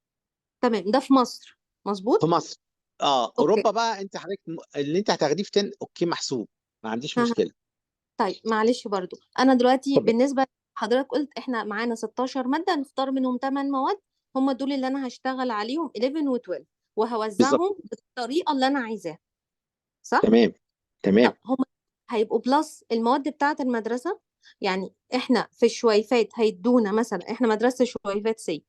تمام ده في مصر في مظبوط. مصر. اوكي اوروبا بقى انت حضرتك اللي انت هتاخديه في 10 اوكي محسوب، ما عنديش ها مشكله. طيب معلش برضو انا دلوقتي اتفضل. بالنسبه حضرتك قلت احنا معانا 16 ماده نختار منهم 8 مواد، هم دول اللي انا هشتغل عليهم 11 و12 بالظبط. وهوزعهم بالطريقه اللي انا عايزاها صح. تمام تمام. طب هم هيبقوا بلس المواد بتاعه المدرسه، يعني احنا في الشويفات هيدونا مثلا احنا مدرسه شويفات سي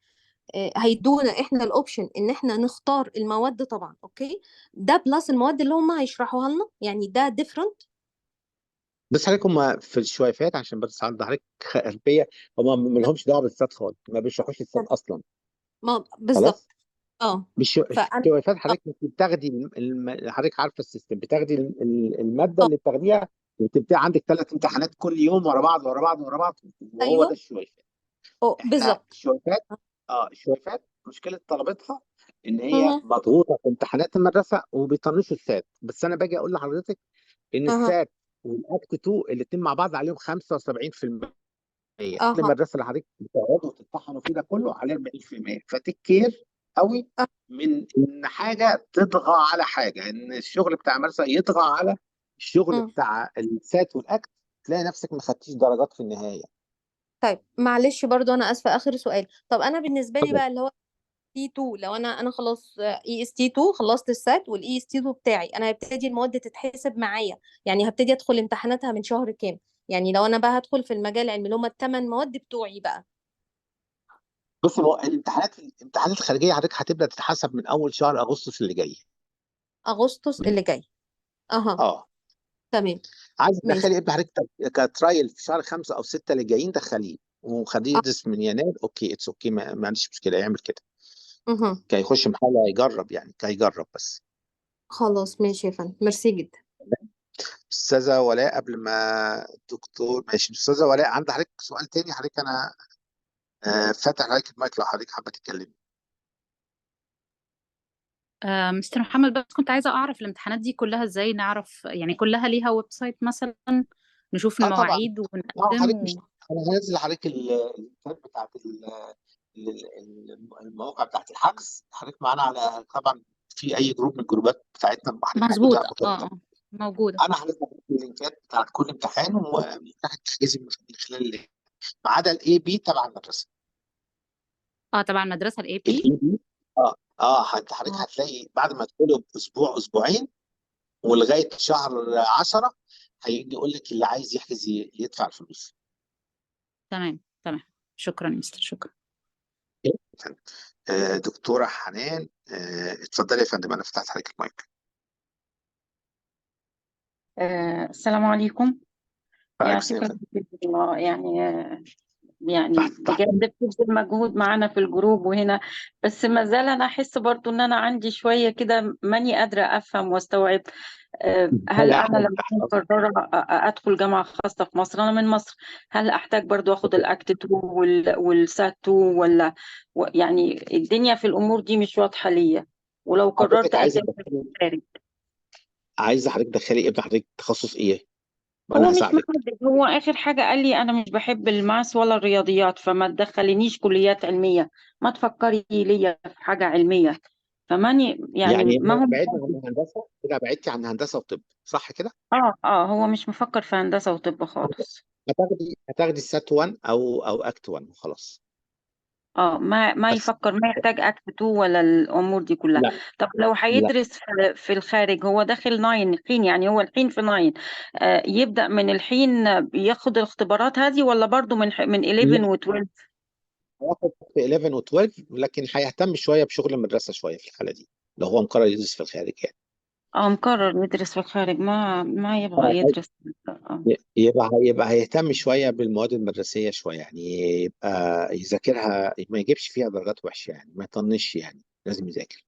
هيدونا احنا الاوبشن ان احنا نختار المواد طبعا اوكي، ده بلس المواد اللي هم هيشرحوها لنا يعني ده ديفرنت. بس حضرتك هم في الشويفات عشان بس عند حضرتك خلفيه، هم ما لهمش دعوه بالسات خالص، ما بيشرحوش السات اصلا. ما بالظبط خلاص. اه مش فانا الشويفات حضرتك انت بتاخدي حضرتك عارفه السيستم، بتاخدي الماده اه اللي بتاخديها وتبقى عندك 3 امتحانات كل يوم ورا بعض ورا بعض ورا بعض، وهو ده ايوه الشويفات. احنا بالظبط. الشويفات مشكله طلبتها ان هي مه. مضغوطه في امتحانات المدرسه وبيطنشوا السات. بس انا باجي اقول لحضرتك ان اها السات والاكت 2 الاثنين مع بعض عليهم 75%. اها المدرسه اللي حضرتك بتقعدوا تطحنوا فيه ده كله عليه 40%. فتكير قوي اه من ان حاجه تطغى على حاجه، ان الشغل بتاع المدرسه يطغى على الشغل مم. بتاع السات والاكت، تلاقي نفسك ما خدتيش درجات في النهايه. طيب معلش برضو انا اسفه اخر سؤال، طب انا بالنسبه لي اتفضل. بقى اللي هو تي 2 لو انا خلاص اي اس تي 2 خلصت السات والاي اس تي 2 بتاعي انا هبتدي المواد تتحسب معايا، يعني هبتدي ادخل امتحاناتها من شهر كام، يعني لو انا بقى هدخل في المجال العلمي اللي هم الثمان مواد بتوعي بقى. بص، هو الامتحانات الخارجيه حضرتك هتبدا تتحسب من اول شهر اغسطس اللي جاي. اغسطس اللي جاي. اها اه تمام عايز ماشي. تدخلي ابن حضرتك كترايل في شهر 5 او 6 اللي جايين دخليه، وخليه اه يدرس من يناير. اوكي اتس اوكي، ما عنديش مشكله يعمل كده. اها كي يخش محل يجرب يعني، كي يجرب بس. خلاص ماشي يا فندم ميرسي جدا. استاذه ولاء قبل ما الدكتور ماشي، استاذه ولاء عندي حضرتك سؤال تاني. حضرتك انا فاتح عليك المايك لو حضرتك حابه تتكلمي. مستر محمد، بس كنت عايزة أعرف الامتحانات دي كلها إزاي نعرف، يعني كلها ليها ويب سايت مثلا نشوف طبعا. المواعيد ونقدم حضرتك مش، انا هنزل لحضرتك اللينكات بتاعت المواقع بتاعت الحجز. حضرتك معانا على طبعا في اي جروب من الجروبات بتاعتنا حضرتك موجوده مظبوط. مكتوب. موجودة. انا هنزل لحضرتك اللينكات بتاعت كل امتحان وممكن تحجزي من خلال اللينك، ما عدا الاي بي تبع المدرسه. تبع المدرسة الاي بي. الاي بي حضرتك هتلاقي بعد ما تدخلوا باسبوع اسبوعين ولغايه شهر 10 هيجي يقول لك اللي عايز يحجز يدفع الفلوس. تمام تمام. شكرا يا مستر، شكرا. دكتورة حنان، اتفضلي يا فندم، انا فتحت عليك المايك. السلام عليكم. عليك يعني السلام يا شكرا فندم. جزيلا. يعني تحت بجد بتبذل مجهود معانا في الجروب وهنا، بس ما زال انا احس برضو ان انا عندي شوية كده ماني قادرة افهم واستوعب. هل لا انا حضرتك لما تحت أكون أمرك. مقررة ادخل جامعة خاصة في مصر، انا من مصر، هل احتاج برضو اخد الاكت 2 والسات 2 ولا يعني الدنيا في الامور دي مش واضحة ليا، ولو قررت حضرتك عايزه اسافر تدخلي، خارج؟ عايزه حضرتك تدخلي ابن حضرتك تخصص ايه هو وانا مش هساعدك. محدد، هو آخر حاجة قال لي أنا مش بحب الماس ولا الرياضيات، فما تدخلينيش كليات علمية، ما تفكري ليا في حاجة علمية. فماني يعني يعني ما هو بعدنا عن محدد. الهندسه كده، بعدتي عن هندسه وطب صح كده؟ هو مش مفكر في هندسة وطب خالص. هتاخدي السات 1 او اكت 1 وخلاص. ما بس يفكر، ما يحتاج اكت 2 ولا الامور دي كلها. لا طب لو لا هيدرس في الخارج، هو داخل 9 الحين، يعني هو الحين في 9، يبدأ من الحين ياخد الاختبارات هذه، ولا برضو من 11 لا و12؟ هياخد في 11 و12، لكن هيهتم شويه بشغل المدرسه شويه في الحاله دي لو هو مقرر يدرس في الخارج يعني. اه، مقرر يدرس في الخارج، ما يبغى آه، يدرس. اه يبقى هيهتم شويه بالمواد المدرسيه شويه، يعني يبقى يذاكرها، ما يجيبش فيها درجات وحشه يعني، ما يطنش يعني، لازم يذاكر.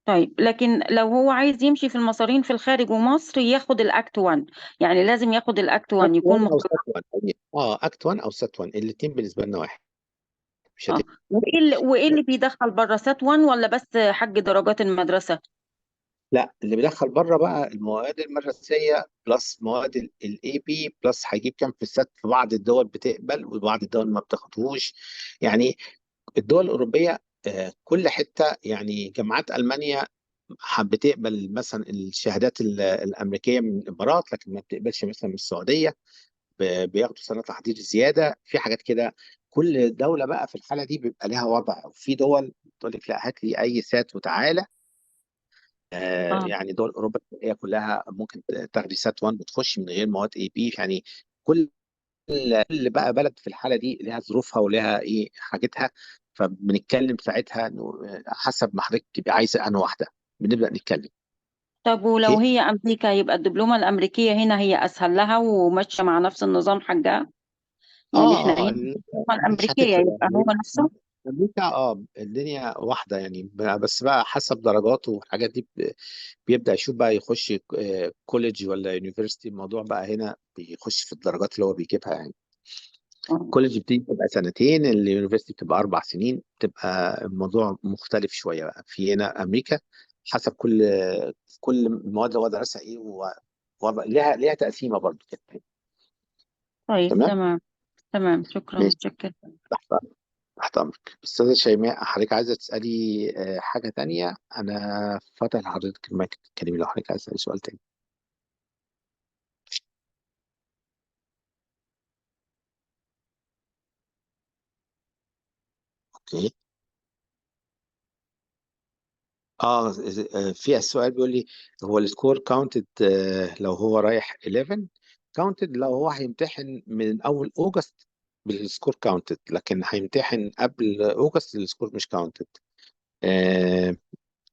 طيب، لكن لو هو عايز يمشي في المصارين في الخارج ومصر، ياخد الاكت 1، يعني لازم ياخد الاكت 1 اكت يكون 1 او مقرر. سات 1. اكت 1 او سات 1، الاثنين بالنسبه لنا واحد، مش اه، هتفرق. وايه اللي بيدخل بره سات 1، ولا بس حج درجات المدرسة؟ لا، اللي بيدخل بره بقى المواد المدرسيه بلس مواد الاي بي بلس، هيجيب كام في السات. في بعض الدول بتقبل وبعض الدول ما بتاخدهوش يعني. الدول الاوروبيه كل حته يعني، جامعات المانيا بتقبل مثلا الشهادات الامريكيه من الامارات، لكن ما بتقبلش مثلا من السعوديه. بياخدوا سنه تحضير زياده في حاجات كده. كل دوله بقى في الحاله دي بيبقى لها وضع. وفي دول تقول لك لا، هات لي اي سات وتعالى. اه يعني دول اوروبا هي كلها ممكن تاخدي سات 1 وتخش من غير مواد اي بي يعني. كل كل بقى بلد في الحاله دي لها ظروفها ولها ايه حاجتها. فبنتكلم ساعتها انه حسب ما حضرتك تبقى عايزه انهي واحده بنبدا نتكلم. طب ولو اوكي. هي أمريكا، يبقى الدبلومة الأمريكية هنا هي أسهل لها وماشية مع نفس النظام حقها؟ يعني إحنا هنا الدبلومة مش الأمريكية هتفرق يبقى هو يعني. نفسه؟ امريكا الدنيا واحده يعني، بس بقى حسب درجاته والحاجات دي بيبدا يشوف بقى يخش كوليدج ولا يونيفرسيتي. الموضوع بقى هنا بيخش في الدرجات اللي هو بيجيبها يعني. آه. كوليدج بتبقى سنتين، اليونيفرسيتي بتبقى 4 سنين. بتبقى الموضوع مختلف شويه بقى في هنا امريكا. حسب كل المواد اللي هو درسها ايه، ووضع ليها تقسيمه برضه كده. طيب، تمام. تمام. تمام، شكرا، ماشي. متشكرة. تحت تحت أمرك أستاذة شيماء، حضرتك عايزة تسألي حاجة تانية؟ أنا فاتح لحضرتك المايك تتكلمي لو حضرتك عايزة تسألي سؤال تاني. أوكي. في السؤال بيقول لي هو السكور كاونتد لو هو رايح 11، كاونتد لو هو هيمتحن من أول أوجست بالسكور كاونتد، لكن هيمتحن قبل أوجست السكور مش كاونتد.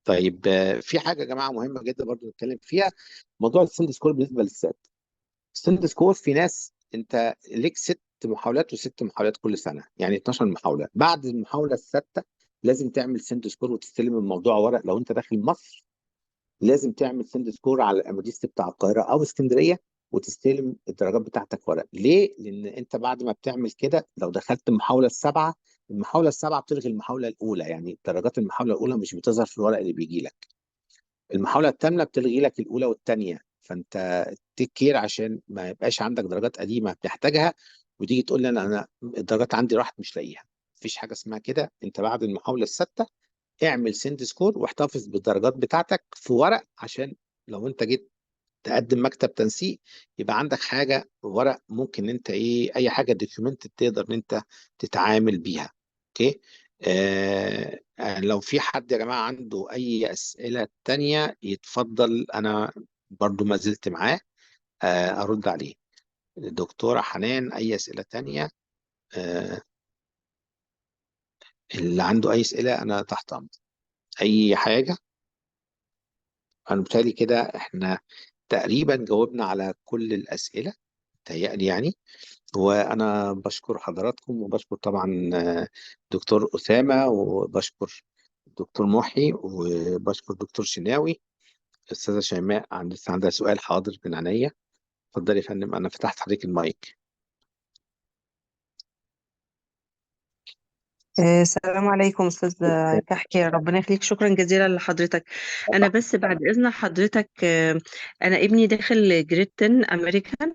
طيب في حاجة يا جماعة مهمة جدا برضو نتكلم فيها، موضوع السند سكور بالنسبة للسات. ستاند سكور في ناس انت ليك 6 محاولات و6 محاولات كل سنه، يعني 12 محاوله. بعد المحاوله السادسه لازم تعمل سند سكور وتستلم الموضوع ورق. لو انت داخل مصر لازم تعمل سند سكور على الاماديست بتاع القاهره او اسكندريه وتستلم الدرجات بتاعتك ورق. ليه؟ لان انت بعد ما بتعمل كده لو دخلت المحاوله السابعه، المحاوله السابعه بتلغي المحاوله الاولى، يعني درجات المحاوله الاولى مش بتظهر في الورق اللي بيجي لك. المحاولة الثامنة بتلغي لك الأولى والثانية. فأنت تيك كير عشان ما يبقاش عندك درجات قديمة بتحتاجها وتيجي تقول لي أنا الدرجات عندي راحت مش لاقيها. مفيش حاجة اسمها كده. أنت بعد المحاولة السادسة اعمل سند سكور واحتفظ بالدرجات بتاعتك في ورق، عشان لو أنت جيت تقدم مكتب تنسيق يبقى عندك حاجة ورق ممكن أنت أي حاجة دوكيومنت تقدر إن أنت تتعامل بيها. أوكي. لو في حد يا جماعة عنده أي أسئلة تانية يتفضل، أنا برضو ما زلت معاه أرد عليه. دكتورة حنان، أي أسئلة تانية؟ آه اللي عنده أي أسئلة أنا تحت أمر. أي حاجة. أنا بتهيألي كده إحنا تقريبا جاوبنا على كل الأسئلة، تهيألي يعني. وأنا بشكر حضراتكم وبشكر طبعا دكتور أسامة، وبشكر دكتور محي، وبشكر دكتور شناوي. أستاذة شيماء لسه عندها سؤال، حاضر من عينيا. اتفضلي يا فندم، أنا فتحت حضرتك المايك. السلام عليكم أستاذ كحكي، ربنا يخليك، شكرا جزيلا لحضرتك. أنا بس بعد إذن حضرتك، أنا ابني داخل جريد 10 أمريكان،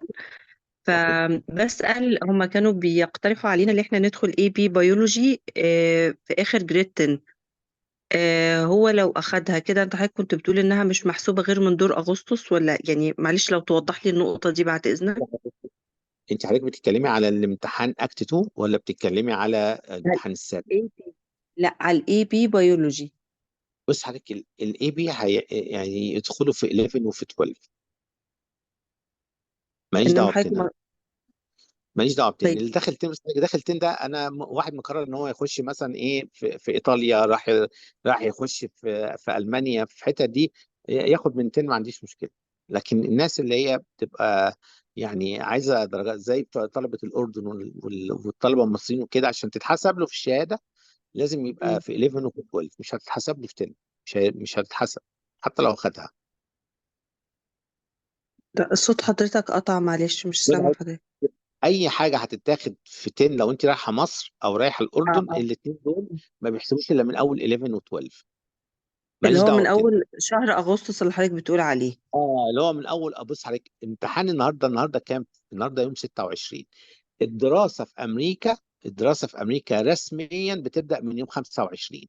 فبسأل هما كانوا بيقترحوا علينا إن إحنا ندخل اي بي بيولوجي في آخر جريد 10. هو لو أخدها كده، أنت حضرتك كنت بتقول إنها مش محسوبة غير من دور أغسطس، ولا يعني معلش لو توضح لي النقطة دي بعد إذنك. انت حضرتك بتتكلمي على الامتحان اكت 2 ولا بتتكلمي على امتحان السات؟ لا، على الاي بي بيولوجي. بص حضرتك الاي بي يعني يدخلوا في 11 وفي 12. ماليش انما دعوه حضرتك بتن، ماليش دعوه بتن. طيب اللي داخل تن، اللي داخل تن ده انا واحد مقرر ان هو يخش مثلا ايه في ايطاليا، راح يخش في المانيا، في الحته دي ياخد من تن، ما عنديش مشكله. لكن الناس اللي هي بتبقى يعني عايزه درجات زي بتوع طلبه الاردن والطلبه المصريين وكده، عشان تتحسب له في الشهاده لازم يبقى في 11 وفي 12، مش هتتحسب له في 10. مش هتتحسب حتى لو خدها. صوت حضرتك قطع، معلش مش سامع حضرتك. اي حاجه هتتاخد في 10 لو انت رايحه مصر او رايحه الاردن، اه الاثنين دول ما بيحسبوش الا من اول 11 و12. اللي ماليش هو دعوه من ب 10. اول شهر اغسطس اللي حضرتك بتقول عليه. اللي هو من اول، ابص عليك امتحان النهارده كام؟ النهارده يوم 26. الدراسه في امريكا، الدراسه في امريكا رسميا بتبدا من يوم 25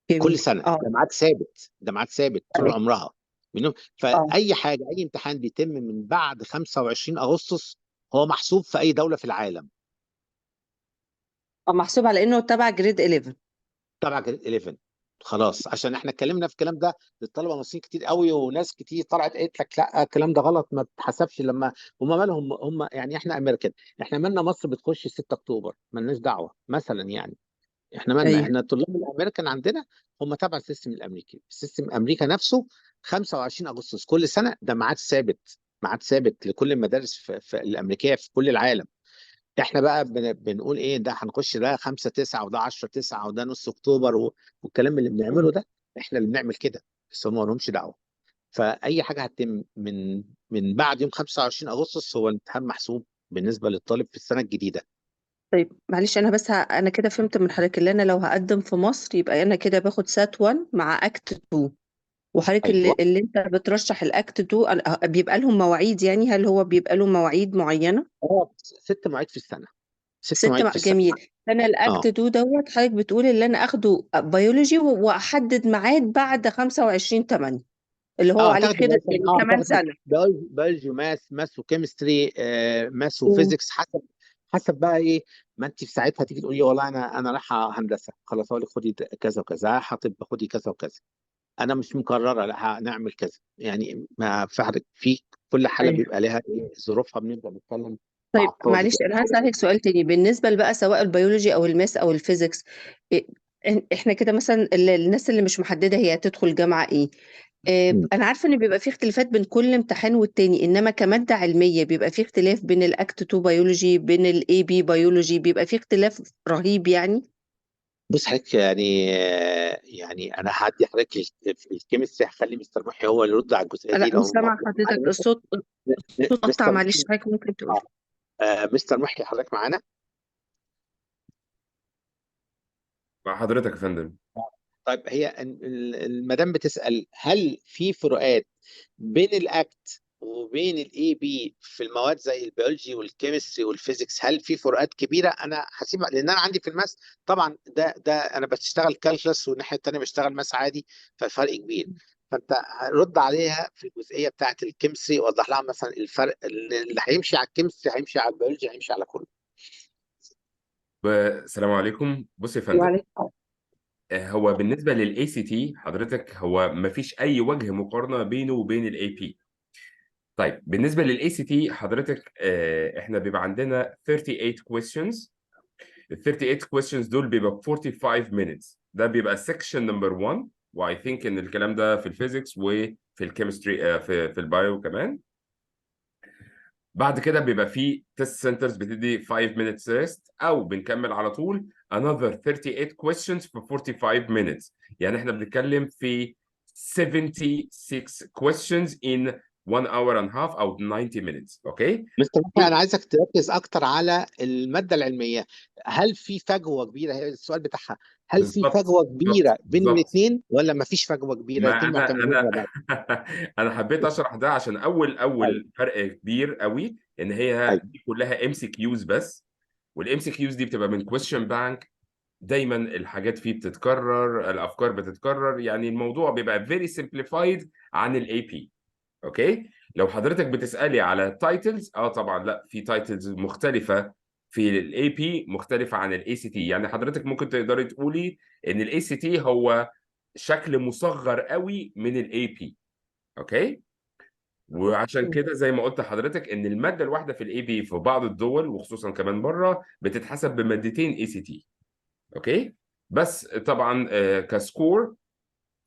كل جميل. سنه. اه ده ميعاد ثابت، ده ميعاد ثابت طول اه عمرها. من يوم، اه فاي حاجه، اي امتحان بيتم من بعد 25 اغسطس هو محسوب في اي دوله في العالم محسوب على انه تبع جريد 11. تبع جريد 11. خلاص، عشان احنا اتكلمنا في الكلام ده للطلبه المصريين كتير قوي، وناس كتير طلعت قالت لك لا الكلام ده غلط، ما بتحسبش. لما هم مالهم هم يعني، احنا امريكان، احنا مالنا مصر بتخش 6 اكتوبر، مالناش دعوه مثلا يعني. احنا مالنا، ايوه احنا الطلاب الامريكان عندنا هم تبع السيستم الامريكي. السيستم امريكا نفسه 25 اغسطس كل سنه، ده ميعاد ثابت، ميعاد ثابت لكل المدارس في الامريكيه في كل العالم. احنا بقى بنقول ايه، ده هنخش ده 5 9 وده 10 9 وده نص اكتوبر والكلام اللي بنعمله ده، احنا اللي بنعمل كده، بس هم ما لهمش دعوه. فاي حاجه هتتم من بعد يوم 25 اغسطس هو الامتحان محسوب بالنسبه للطالب في السنه الجديده. طيب معلش انا بس انا كده فهمت من حضرتك اللي انا لو هقدم في مصر يبقى انا كده باخد سات 1 مع اكت 2، وحضرتك اللي, ايوه. اللي انت بترشح الاكت 2 بيبقى لهم مواعيد، يعني هل هو بيبقى له مواعيد معينة؟ 6 مواعيد في السنه، 6 مواعيد في السنه. جميل. انا الاكت اه 2 دوت حضرتك بتقول اللي انا اخده بيولوجي واحدد ميعاد بعد 25/8 اللي هو عليه تاخدي كده مثلا، يعني كمان تاخدي سنة. بيولوجي ماس وكيمستري، ماس مم. وفيزيكس، حسب بقى ايه. ما انت في ساعتها تيجي تقولي والله انا رايحه هندسه، خلاص اقول لك خدي كذا وكذا، رايحه طب خدي كذا وكذا. انا مش مكرره، لا هنعمل كذا يعني. ما فرق في كل حاله ايوه بيبقى لها ايه ظروفها، بنبدا نتكلم مع طيب الطالب معلش يعني. انا هسألك سؤال تاني بالنسبة بقى سواء البيولوجي او الماس او الفيزيكس. إيه- احنا كده مثلا الناس اللي مش محددة هي هتدخل جامعة ايه. مم. انا عارفة ان بيبقى فيه اختلافات بين كل امتحان والتاني، انما كمادة علمية بيبقى فيه اختلاف بين الاكت 2 بيولوجي بين الاي بي بيولوجي، بيبقى فيه اختلاف رهيب يعني. بص حضرتك يعني، انا هدي حضرتك الكيمستري، هخلي مستر محي هو اللي يرد على الجزئيه لا دي مش لو سامعة موجود حضرتك، معانا. الصوت قطع، مستر معلش محي، حضرتك ممكن تقول. مستر محي حضرتك معانا؟ مع حضرتك يا فندم. طيب هي المدام بتسأل هل في فروقات بين الاكت وبين الاي بي في المواد زي البيولوجي والكيمستري والفيزيكس؟ هل في فروقات كبيره؟ انا هسيب، لان انا عندي في الماس طبعا ده انا بشتغل كالكلس والناحيه الثانيه بشتغل ماس عادي، ففرق كبير. فانت رد عليها في الجزئيه بتاعت الكيمستري، وضح لها مثلا الفرق اللي هيمشي على الكيمستري هيمشي على البيولوجي هيمشي على كله. السلام عليكم. بص يا فندم، وعليكم. هو بالنسبه للاي سي تي حضرتك هو ما فيش اي وجه مقارنه بينه وبين الاي بي. طيب بالنسبه للاي سي تي حضرتك احنا بيبقى عندنا 38 questions. ال 38 questions دول بيبقى 45 minutes. ده بيبقى section number 1، واي ثينك ان الكلام ده في الفيزيكس وفي الكيمستري في البايو كمان. بعد كده بيبقى في تيست سنترز بتدي 5 minutes rest، او بنكمل على طول another 38 questions for 45 minutes. يعني احنا بنتكلم في 76 questions in 1 hour and a half او 90 minutes. اوكي مستر محي، انا عايزك تركز اكتر على الماده العلميه. هل في فجوه كبيره؟ هي السؤال بتاعها، هل في بالظبط فجوه كبيره بين بالظبط. الاثنين ولا ما فيش فجوه كبيره؟ ما الاثنين انا معتمدين انا على بعض. انا حبيت اشرح ده عشان ايوه اول فرق كبير قوي ان هي ايوه دي كلها ام سي كيوز بس. والام سي كيوز دي بتبقى من كويشن بانك، دايما الحاجات فيه بتتكرر، الافكار بتتكرر، يعني الموضوع بيبقى فيري سمبليفايد عن الاي بي. اوكي لو حضرتك بتسالي على تايتلز، طبعا لا، في تايتلز مختلفه في الاي بي مختلفه عن الاي سي تي. يعني حضرتك ممكن تقدري تقولي ان الاي سي تي هو شكل مصغر قوي من الاي بي. اوكي. وعشان كده زي ما قلت لحضرتك ان الماده الواحده في الاي بي في بعض الدول وخصوصا كمان بره بتتحسب بمادتين اي سي تي. اوكي. بس طبعا كسكور،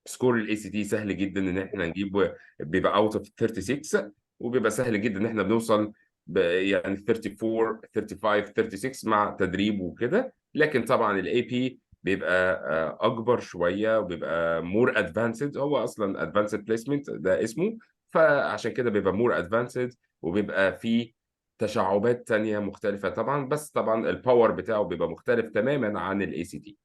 سكور الاي سي تي سهل جدا ان احنا نجيب، بيبقى اوت اوف 36، وبيبقى سهل جدا ان احنا بنوصل يعني 34 35 36 مع تدريب وكده. لكن طبعا الاي بي بيبقى اكبر شويه وبيبقى مور ادفانسد، هو اصلا ادفانسد بليسمنت ده اسمه، فعشان كده بيبقى مور ادفانسد وبيبقى فيه تشعبات تانية مختلفة طبعا. بس طبعا الباور بتاعه بيبقى مختلف تماما عن الاي سي تي،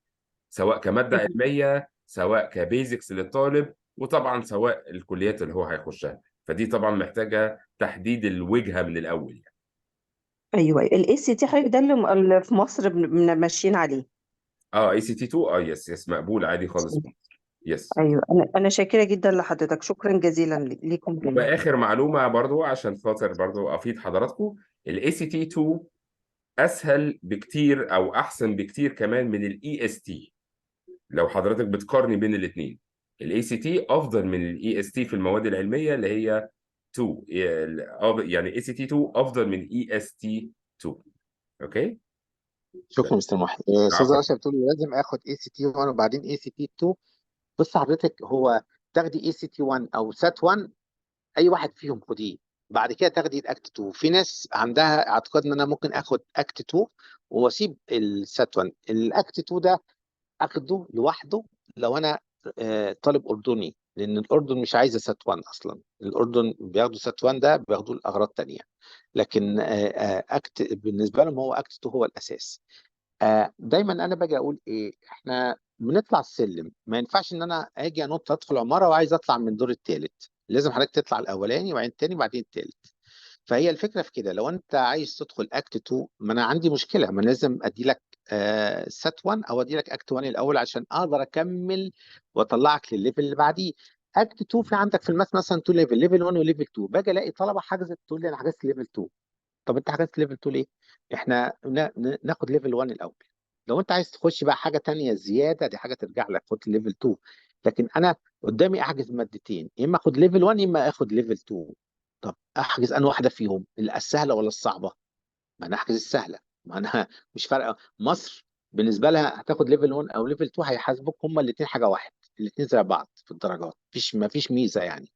سواء كمادة علمية، سواء كبيزكس للطالب، وطبعا سواء الكليات اللي هو هيخشها. فدي طبعا محتاجة تحديد الوجهة من الأول يعني. ايوه الاي سي تي حضرتك ده اللي في مصر ماشيين عليه. اي سي تي 2، يس مقبول عادي خالص. يس. ايوه انا شاكره جدا لحضرتك، شكرا جزيلا ليكم جميعا. واخر معلومة برضو عشان خاطر برضو افيد حضراتكم، الاي سي تي 2 اسهل بكتير او احسن بكتير كمان من الاي اس تي. لو حضرتك بتقارني بين الاثنين، الاي سي تي افضل من الاي اس تي في المواد العلميه اللي هي 2، يعني اي سي تي 2 افضل من اي اس تي 2. اوكي. شكرا مستر محي. استاذ عفوا. رشا بتقول لي لازم اخد اي سي تي 1 وبعدين اي سي تي 2. بص حضرتك، هو تاخدي اي سي تي 1 او سات 1، اي واحد فيهم خديه، بعد كده تاخدي الاكت 2. في ناس عندها اعتقاد ان انا ممكن اخد اكت 2 واسيب السات 1. الاكت 2 ده اخده لوحده لو انا طالب اردني، لان الاردن مش عايزه سات 1 اصلا. الاردن بياخدوا سات 1 ده بياخدوه لاغراض تانية، لكن اكت بالنسبه لهم هو اكت 2 هو الاساس. دايما انا باجي اقول ايه، احنا بنطلع السلم، ما ينفعش ان انا اجي انط ادخل عماره وعايز اطلع من الدور الثالث. لازم حضرتك تطلع الاولاني وبعدين الثاني وبعدين الثالث. فهي الفكره في كده. لو انت عايز تدخل اكت 2، ما انا عندي مشكله، ما أنا لازم ادي لك سات 1 او ادي لك اكت 1 الاول عشان اقدر اكمل واطلعك للليفل اللي بعديه. اكت 2 في عندك في الماث مثلا 2 ليفل، ليفل 1 وليفل 2. باجي الاقي طلبه حجزت تقول لي انا حجزت ليفل 2. طب انت حجزت ليفل 2 ليه؟ احنا ناخد ليفل 1 الاول. لو انت عايز تخش بقى حاجه تانية زياده، دي حاجه ترجع لك، خد ليفل 2. لكن انا قدامي احجز مادتين، يا اما اخد ليفل 1 يا اما اخد ليفل 2. طب احجز انهي واحده فيهم، السهله ولا الصعبه؟ ما انا احجز السهله. ما انا مش فارقه. مصر بالنسبه لها هتاخد ليفل 1 او ليفل 2 هيحاسبوك هما الاثنين حاجه واحد، الاثنين زي بعض في الدرجات، ما فيش ميزه يعني.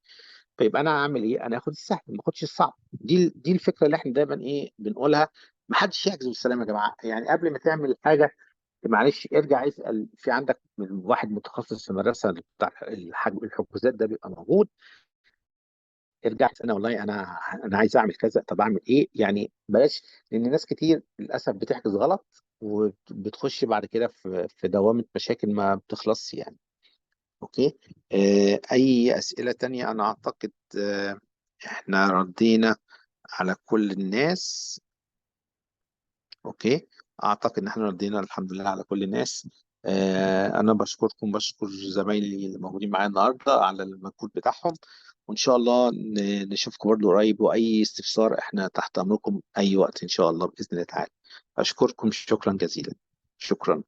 فيبقى انا اعمل ايه؟ انا اخد السهل ما اخدش الصعب. دي الفكره اللي احنا دايما ايه بنقولها. ما حدش يحجز بالسلامه يا جماعه. يعني قبل ما تعمل حاجه، معلش ارجع اسال في عندك من واحد متخصص في المدرسه بتاع الحجوزات ده بيبقى موجود. ارجع انا والله انا عايز اعمل كذا، طب اعمل ايه يعني؟ بلاش، لان ناس كتير للاسف بتحجز غلط وبتخش بعد كده في دوامه مشاكل ما بتخلصش يعني. اوكي. اي اسئله تانية؟ انا اعتقد احنا ردينا على كل الناس. اوكي. اعتقد ان احنا ردينا الحمد لله على كل الناس. انا بشكركم، بشكر زمايلي اللي موجودين معايا النهارده على المجهود بتاعهم، وان شاء الله نشوفكم برضو قريب. واي استفسار احنا تحت امركم اي وقت ان شاء الله باذن الله تعالى. اشكركم شكرا جزيلا. شكرا.